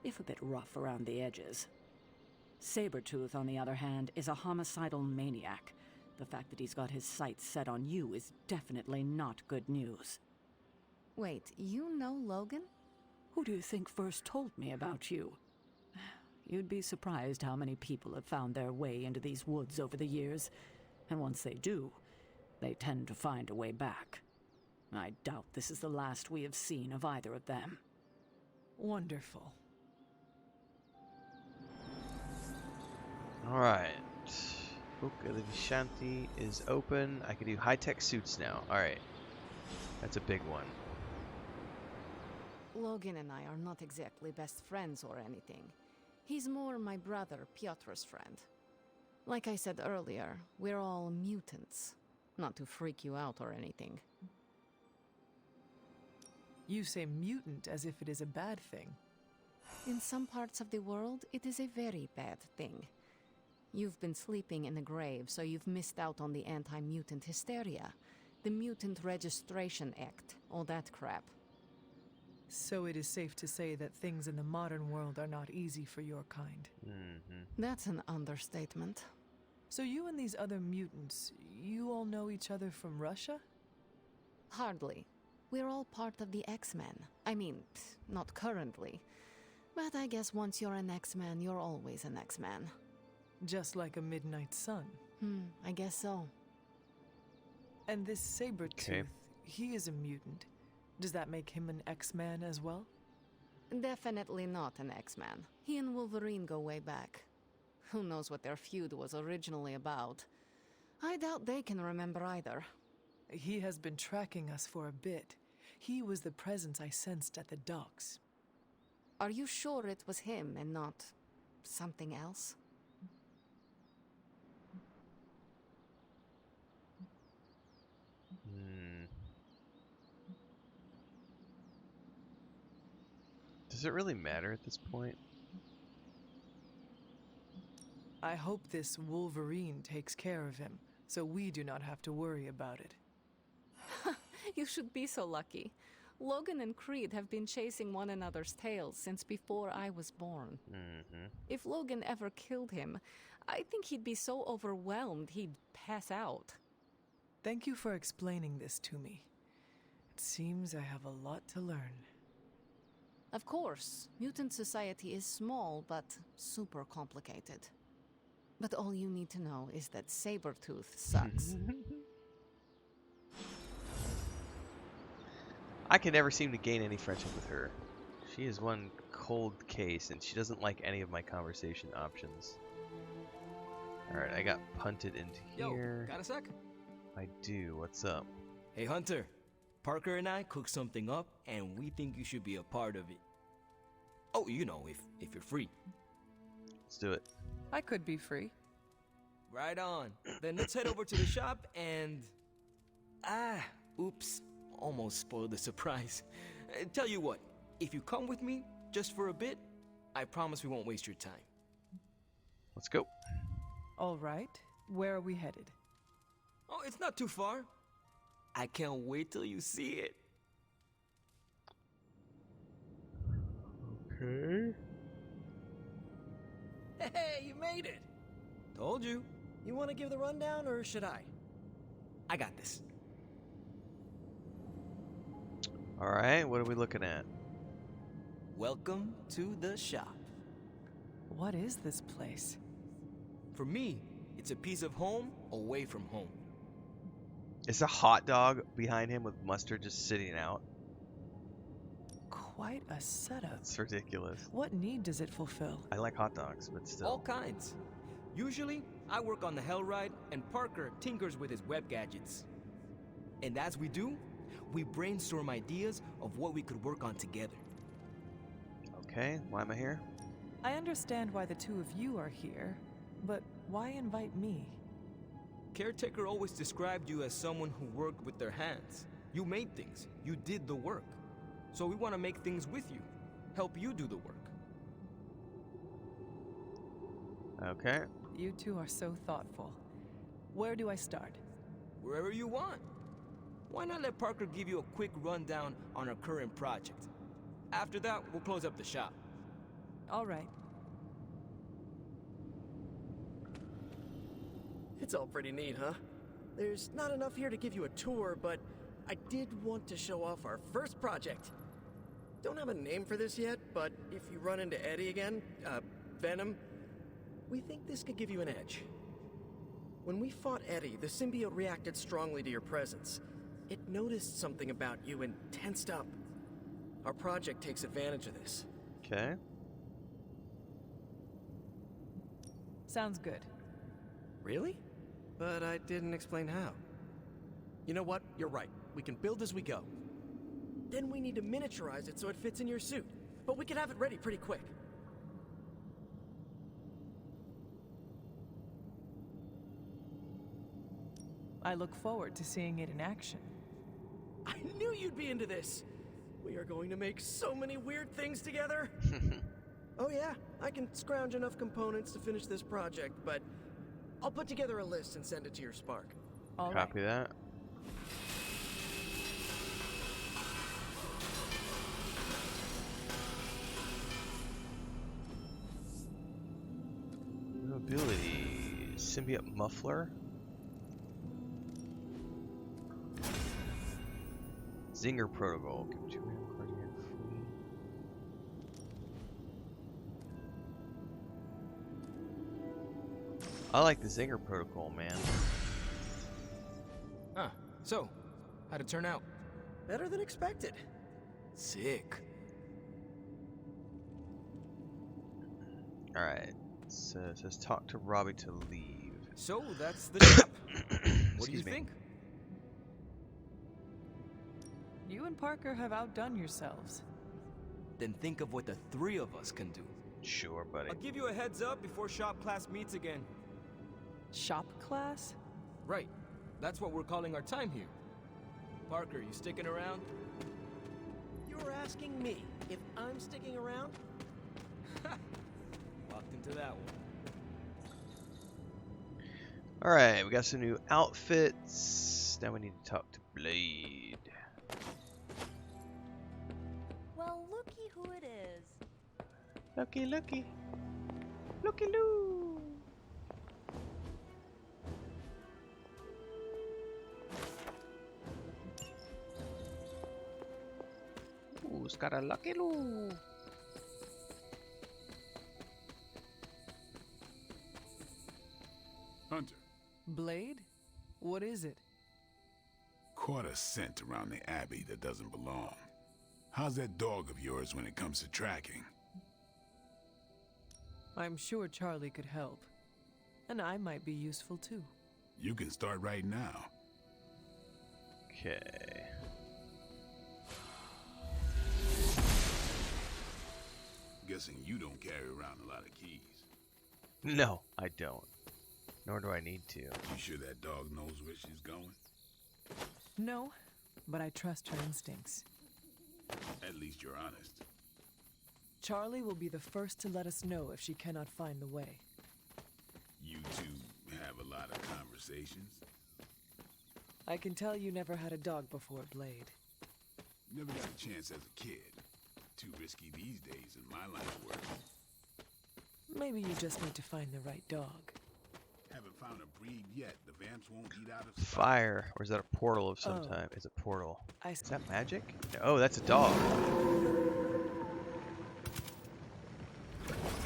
if a bit rough around the edges. Sabretooth, on the other hand, is a homicidal maniac. The fact that he's got his sights set on you is definitely not good news. Wait, you know Logan? Who do you think first told me about you? You'd be surprised how many people have found their way into these woods over the years. And once they do, they tend to find a way back. I doubt this is the last we have seen of either of them. Wonderful. Alright. Book of the Vishanti is open. I can do high-tech suits now. Alright. That's a big one. Logan and I are not exactly best friends or anything. He's more my brother Piotr's friend. Like I said earlier, we're all mutants. Not to freak you out or anything. You say mutant as if it is a bad thing. In some parts of the world, it is a very bad thing. You've been sleeping in a grave, so you've missed out on the anti-mutant hysteria. The Mutant Registration Act, all that crap. So it is safe to say that things in the modern world are not easy for your kind. That's an understatement. So you and these other mutants, you all know each other from Russia? Hardly. We're all part of the X-Men. I mean, not currently. But I guess once you're an X-Man, you're always an X-Man. Just like a midnight sun. I guess so. And this Sabretooth, he is a mutant. Does that make him an X-Man as well? Definitely not an X-Man. He and Wolverine go way back. Who knows what their feud was originally about? I doubt they can remember either. He has been tracking us for a bit. He was the presence I sensed at the docks. Are you sure it was him and not something else? Does it really matter at this point? I hope this Wolverine takes care of him, so we do not have to worry about it. You should be so lucky. Logan and Creed have been chasing one another's tails since before I was born. If Logan ever killed him, I think he'd be so overwhelmed he'd pass out. Thank you for explaining this to me. It seems I have a lot to learn. Of course, mutant society is small but super complicated. But all you need to know is that Sabretooth sucks. I can never seem to gain any friendship with her. She is one cold case, and she doesn't like any of my conversation options. Alright, I got punted into here. Yo, got a sec? I do. What's up? Hey, Hunter. Parker and I cooked something up, and we think you should be a part of it. Oh, you know, if you're free. Let's do it. I could be free. Right on. Then let's head over to the shop and... oops. Almost spoiled the surprise. Tell you what, if you come with me, just for a bit, I promise we won't waste your time. Let's go. All right. Where are we headed? Oh, it's not too far. I can't wait till you see it. Okay. Hey, you made it! Told you. You want to give the rundown, or should I? I got this. Alright, what are we looking at? Welcome to the shop. What is this place? For me, it's a piece of home away from home. Is a hot dog behind him with mustard just sitting out? Quite a setup. That's ridiculous. What need does it fulfill? I like hot dogs, but still. All kinds. Usually, I work on the Hell Ride, and Parker tinkers with his web gadgets. And as we do, we brainstorm ideas of what we could work on together. Okay, why am I here? I understand why the two of you are here, but why invite me? Caretaker always described you as someone who worked with their hands. You made things. You did the work. So we want to make things with you. Help you do the work. Okay. You two are so thoughtful. Where do I start? Wherever you want. Why not let Parker give you a quick rundown on our current project? After that, we'll close up the shop. All right. It's all pretty neat, huh? There's not enough here to give you a tour, but I did want to show off our first project. Don't have a name for this yet, but if you run into Eddie again, Venom, we think this could give you an edge. When we fought Eddie, the symbiote reacted strongly to your presence. It noticed something about you and tensed up. Our project takes advantage of this. Okay. Sounds good. Really? But I didn't explain how. You know what? You're right. We can build as we go. Then we need to miniaturize it so it fits in your suit. But we can have it ready pretty quick. I look forward to seeing it in action. I knew you'd be into this! We are going to make so many weird things together! Oh yeah, I can scrounge enough components to finish this project, but I'll put together a list and send it to your Spark. All right. Copy that. New ability. Symbiote Muffler. Zinger Protocol. Give 2 free. I like the Zinger protocol, man. Huh. So, how'd it turn out? Better than expected. Sick. Alright. So it says talk to Robbie to leave. So, that's the job. What do you Excuse me. think? You and Parker have outdone yourselves. Then think of what the three of us can do. Sure, buddy. I'll give you a heads up before shop class meets again. Shop class? Right. That's what we're calling our time here. Parker, you sticking around? You're asking me if I'm sticking around? Walked into that one. Alright, we got some new outfits. Now we need to talk to Blade. Well, looky who it is. Looky, looky. Looky loo. Ooh, it's got a lucky loo. Hunter, Blade? What is it? caught a scent around the Abbey that doesn't belong. How's that dog of yours when it comes to tracking? I'm sure Charlie could help. And I might be useful too. You can start right now. Okay. Guessing you don't carry around a lot of keys. No, I don't. Nor do I need to. You sure that dog knows where she's going? No, but I trust her instincts. At least you're honest. Charlie will be the first to let us know if she cannot find the way. You two have a lot of conversations? I can tell you never had a dog before, Blade. Never got a chance as a kid. Too risky these days in my line of work. Maybe you just need to find the right dog. Haven't found a breed yet. The vamps won't eat out of Fire, or is that a portal of some Oh. type? It's a portal. I Is that magic? Oh, that's a dog.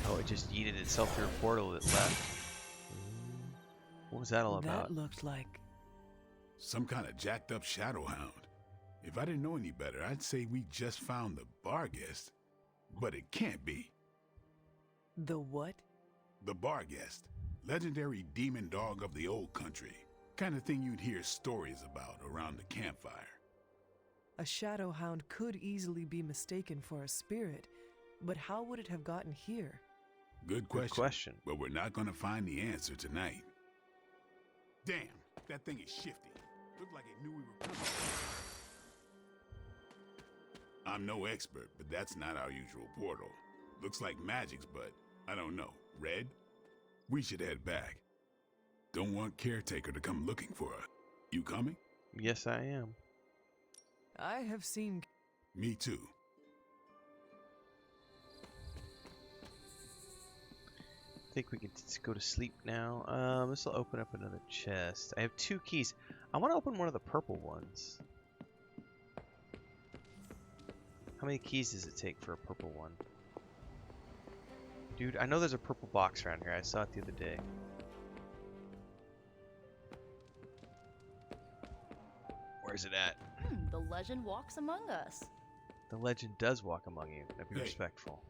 Oh, it just yeeted itself through a portal that left. What was that all about? That looked like... some kind of jacked up shadow hound. If I didn't know any better, I'd say we just found the bar guest. But it can't be. The what? The bar guest. Legendary demon dog of the old country. Kind of thing you'd hear stories about around the campfire. A shadow hound could easily be mistaken for a spirit, but how would it have gotten here? Good question. But we're not gonna find the answer tonight. Damn, that thing is shifty. Looked like it knew we were coming. I'm no expert, but that's not our usual portal. Looks like magic's, but I don't know. Red? We should head back. Don't want caretaker to come looking for us. You coming? Yes, I am. I have seen... Me too. I think we can go to sleep now. This will open up another chest. I have 2 keys. I want to open one of the purple ones. How many keys does it take for a purple one? Dude, I know there's a purple box around here. I saw it the other day. Where's it at? The legend walks among us. The legend does walk among you. Now be Hey. respectful.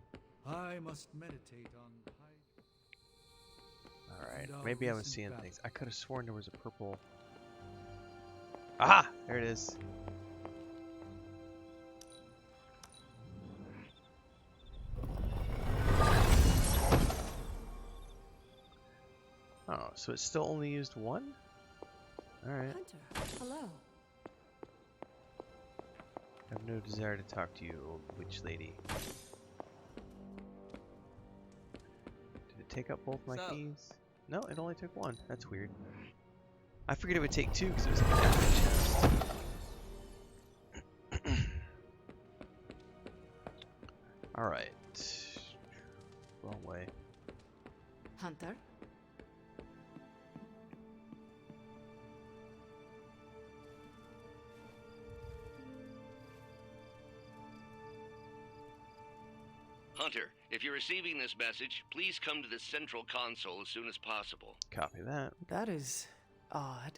I must meditate on Alright, And maybe I was listen seeing back. things. I could have sworn there was a purple... Aha! There it is. Oh, so it still only used one? Alright. Hunter, hello. I have no desire to talk to you, old witch lady. Did it take up both my What's up? keys? No, it only took one. That's weird. I figured it would take 2 because it was in the back of the chest. Alright. Wrong way. Hunter? Hunter, if you're receiving this message, please come to the central console as soon as possible. Copy that. That is odd.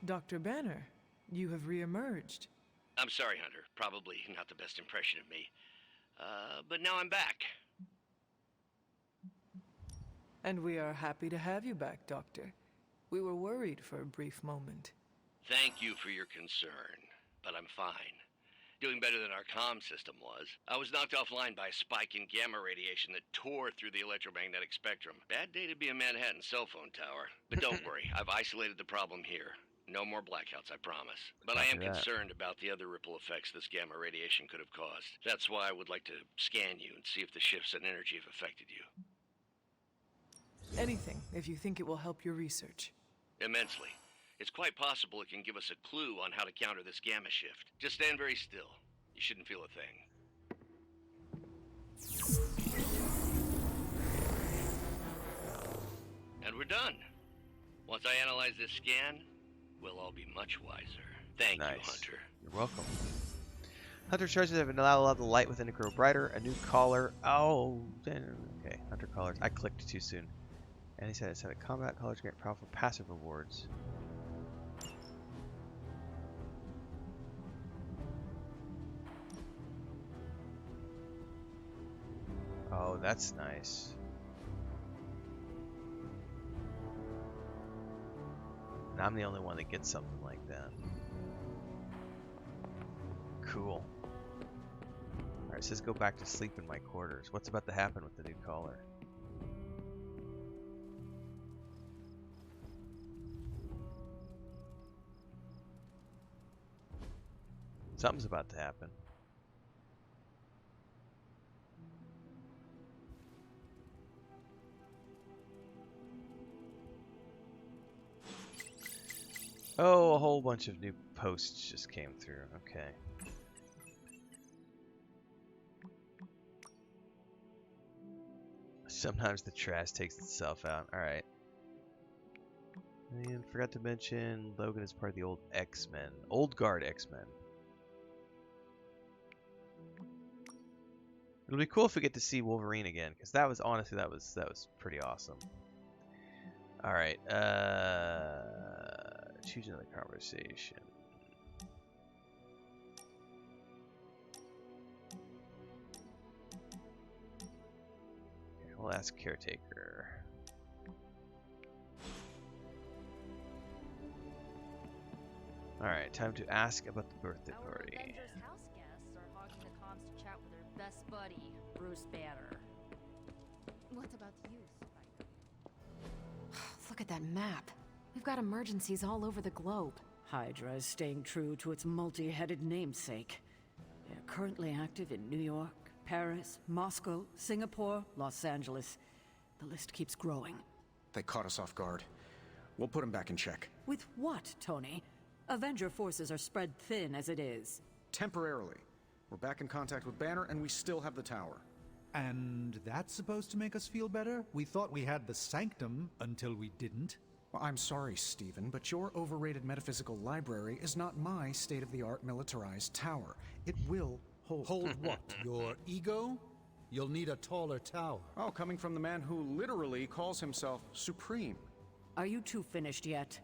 Dr. Banner, you have reemerged. I'm sorry, Hunter. Probably not the best impression of me. But now I'm back. And we are happy to have you back, Doctor. We were worried for a brief moment. Thank you for your concern, but I'm fine. Doing better than our comm system was. I was knocked offline by a spike in gamma radiation that tore through the electromagnetic spectrum. Bad day to be a Manhattan cell phone tower. But don't worry, I've isolated the problem here. No more blackouts, I promise. But I am concerned about the other ripple effects this gamma radiation could have caused. That's why I would like to scan you and see if the shifts in energy have affected you. Anything, if you think it will help your research. Immensely. It's quite possible it can give us a clue on how to counter this gamma shift. Just stand very still. You shouldn't feel a thing. And we're done. Once I analyze this scan, we'll all be much wiser. Thank you, Hunter. You're welcome. Hunter charges have allowed the light within to grow brighter. A new collar. Oh, okay. Hunter collars. I clicked too soon. And he said it's that combat collars grant powerful passive rewards. Oh, that's nice. And I'm the only one that gets something like that. Cool. Alright, it says go back to sleep in my quarters. What's about to happen with the new collar? Something's about to happen. Oh, a whole bunch of new posts just came through. Okay. Sometimes the trash takes itself out. Alright. And forgot to mention, Logan is part of the old X-Men. Old Guard X-Men. It'll be cool if we get to see Wolverine again, because that was, honestly, that was pretty awesome. Alright, choose another conversation. Okay, we'll ask Caretaker. Alright, time to ask about the birthday party. Avengers house guests are hogging the comms to chat with their best buddy, Bruce Banner. What about you, Spider? Look at that map. We've got emergencies all over the globe. Hydra is staying true to its multi-headed namesake. They're currently active in New York, Paris, Moscow, Singapore, Los Angeles. The list keeps growing. They caught us off guard. We'll put them back in check. With what, Tony? Avenger forces are spread thin as it is. Temporarily. We're back in contact with Banner, and we still have the tower. And that's supposed to make us feel better? We thought we had the sanctum until we didn't. Well, I'm sorry, Stephen, but your overrated metaphysical library is not my state-of-the-art militarized tower. It will hold... Hold what? Your ego? You'll need a taller tower. Oh, coming from the man who literally calls himself Supreme. Are you two finished yet?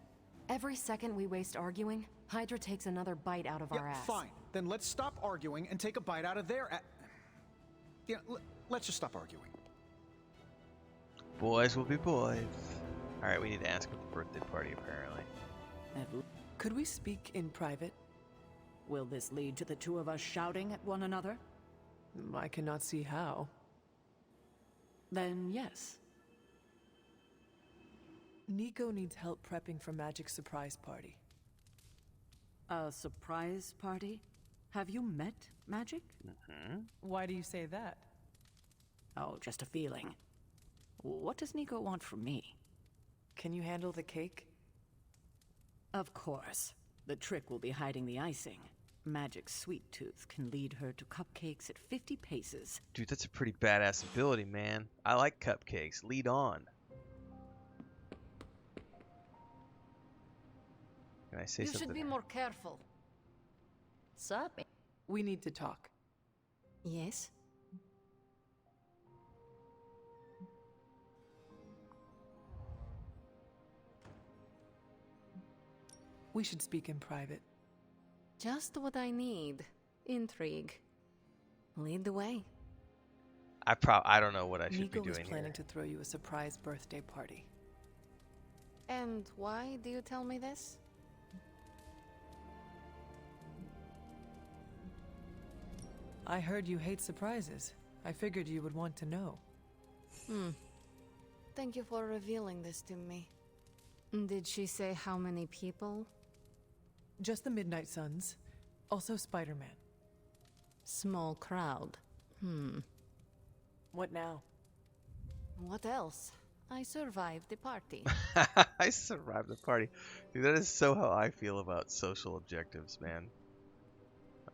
Every second we waste arguing, Hydra takes another bite out of our ass. Fine. Then let's stop arguing and take a bite out of their ass. Yeah, let's just stop arguing. Boys will be boys. Alright, we need to ask at the birthday party, apparently. Could we speak in private? Will this lead to the two of us shouting at one another? I cannot see how. Then yes. Nico needs help prepping for Magic's surprise party. A surprise party? Have you met Magic? Mm-hmm. Why do you say that? Oh, just a feeling. What does Nico want from me? Can you handle the cake? Of course. The trick will be hiding the icing. Magic Sweet Tooth can lead her to cupcakes at 50 paces. Dude, that's a pretty badass ability, man. I like cupcakes. Lead on. Can I say You something? should be more careful. Sup? We need to talk. Yes? We should speak in private. Just what I need. Intrigue. Lead the way. I don't know what I should Nico be was doing planning here. to throw you a surprise birthday party. And why do you tell me this? I heard you hate surprises. I figured you would want to know. Thank you for revealing this to me. Did she say how many people? Just the Midnight Suns. Also Spider-Man. Small crowd. What now? What else? I survived the party. I survived the party. Dude, that is so how I feel about social objectives, man.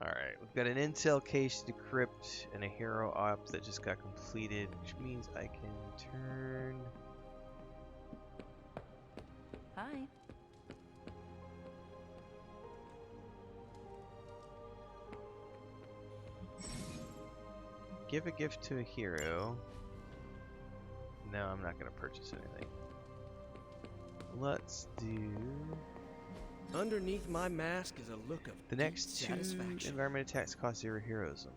Alright, we've got an intel case to decrypt and a hero op that just got completed, which means I can turn... Hi. Give a gift to a hero. No, I'm not going to purchase anything. Let's do... Underneath my mask is a look of The deep next two satisfaction. environment attacks cost 0 heroism.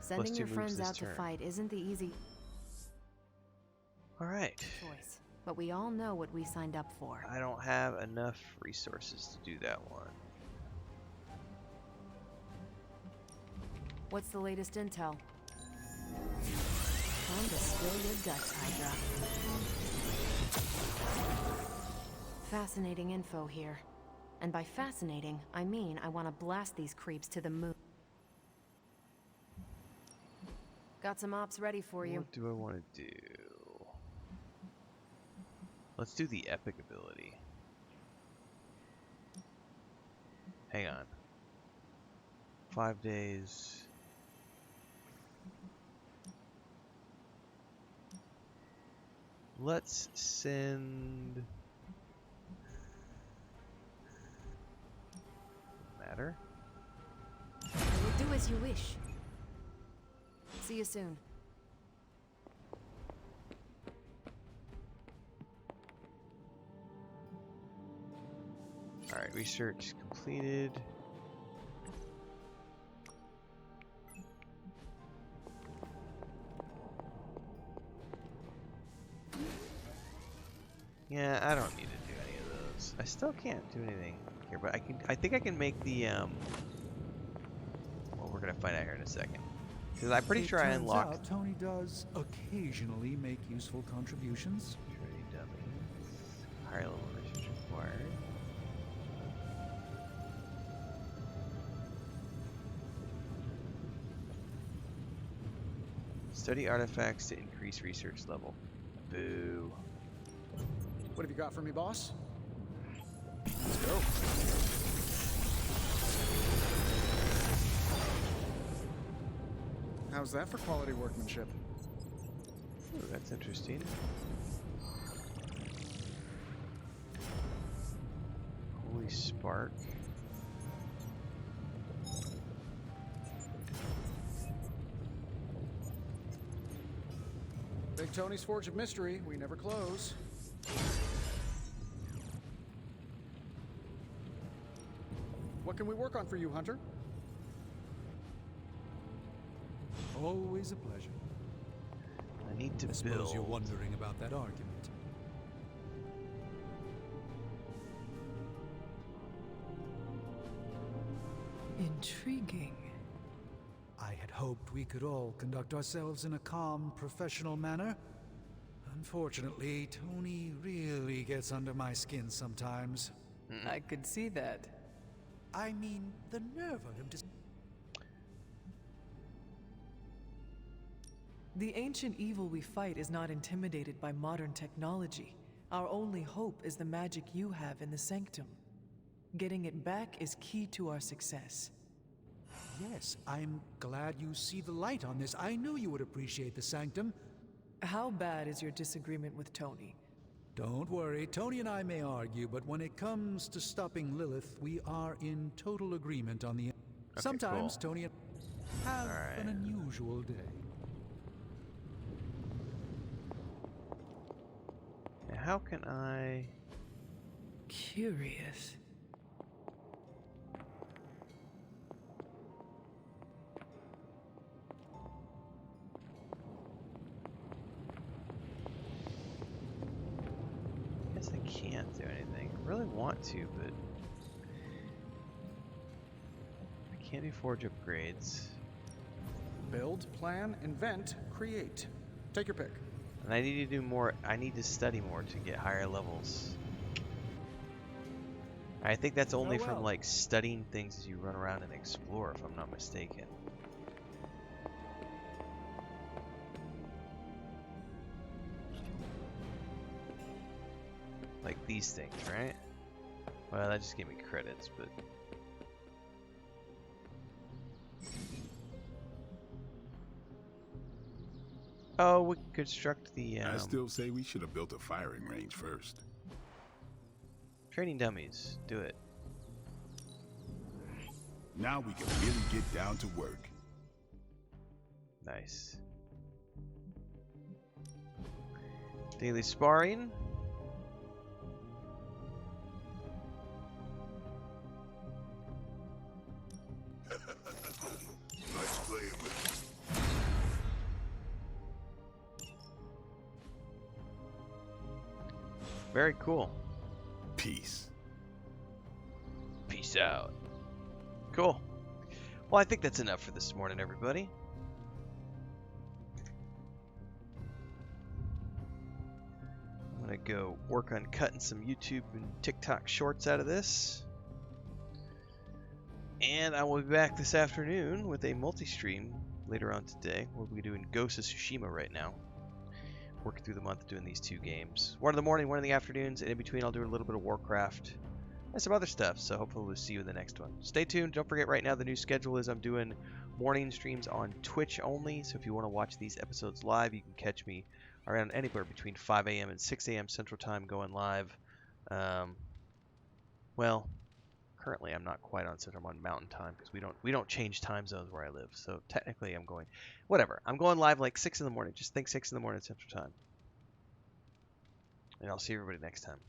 Sending +2 your moves friends this out to turn. fight isn't the easy Alright. choice, but we all know what we signed up for. I don't have enough resources to do that one. What's the latest intel? Time to spill your guts, Hydra. Fascinating info here. And by fascinating, I mean I want to blast these creeps to the moon. Got some ops ready for you. What do I want to do? Let's do the epic ability. Hang on. 5 days. Let's send... Matter? We'll do as you wish. See you soon. Alright, research completed. Yeah, I don't need to do any of those. I still can't do anything here, but I think I can make the well, we're gonna find out here in a second. Because I'm pretty It sure I turns unlocked out Tony does occasionally make useful contributions. Training dummies. Higher level missions required. Study artifacts to increase research level. Boo. What have you got for me, boss? Let's go. How's that for quality workmanship? Ooh, that's interesting. Holy spark. Big Tony's Forge of Mystery. We never close. What can we work on for you, Hunter? Always a pleasure. I need to I suppose build. you're wondering about that argument. Intriguing. I had hoped we could all conduct ourselves in a calm, professional manner. Unfortunately, Tony really gets under my skin sometimes. I could see that. I mean, the nerve of him to... The ancient evil we fight is not intimidated by modern technology. Our only hope is the magic you have in the sanctum. Getting it back is key to our success. Yes, I'm glad you see the light on this. I knew you would appreciate the sanctum. How bad is your disagreement with Tony? Don't worry, Tony and I may argue, but when it comes to stopping Lilith, we are in total agreement on the... Okay, Sometimes cool. Tony and have an unusual day. Now, how can I... Curious. I guess I can't do anything. I really want to, but... I can't do forge upgrades. Build, plan, invent, create. Take your pick. And I need to do more, I need to study more to get higher levels. I think that's only from like studying things as you run around and explore, if I'm not mistaken. Like these things, right? Well, that just gave me credits, but... Oh, we could construct the... I still say we should have built a firing range first. Training dummies. Do it. Now we can really get down to work. Nice. Daily sparring. Nice playing with you. Very cool. Peace. Peace out. Cool. Well, I think that's enough for this morning, everybody. I'm gonna go work on cutting some YouTube and TikTok shorts out of this. And I will be back this afternoon with a multi-stream later on today. We'll be doing Ghost of Tsushima right now. Working through the month doing these two games. One in the morning, one in the afternoons, and in between I'll do a little bit of Warcraft and some other stuff, so hopefully we'll see you in the next one. Stay tuned. Don't forget, right now the new schedule is I'm doing morning streams on Twitch only, so if you want to watch these episodes live, you can catch me around anywhere between 5 a.m. and 6 a.m. Central Time going live. Well, currently I'm not quite on Central, I'm on Mountain Time, because we don't change time zones where I live, so technically I'm going... Whatever. I'm going live like 6 in the morning. Just think 6 in the morning Central Time. And I'll see everybody next time.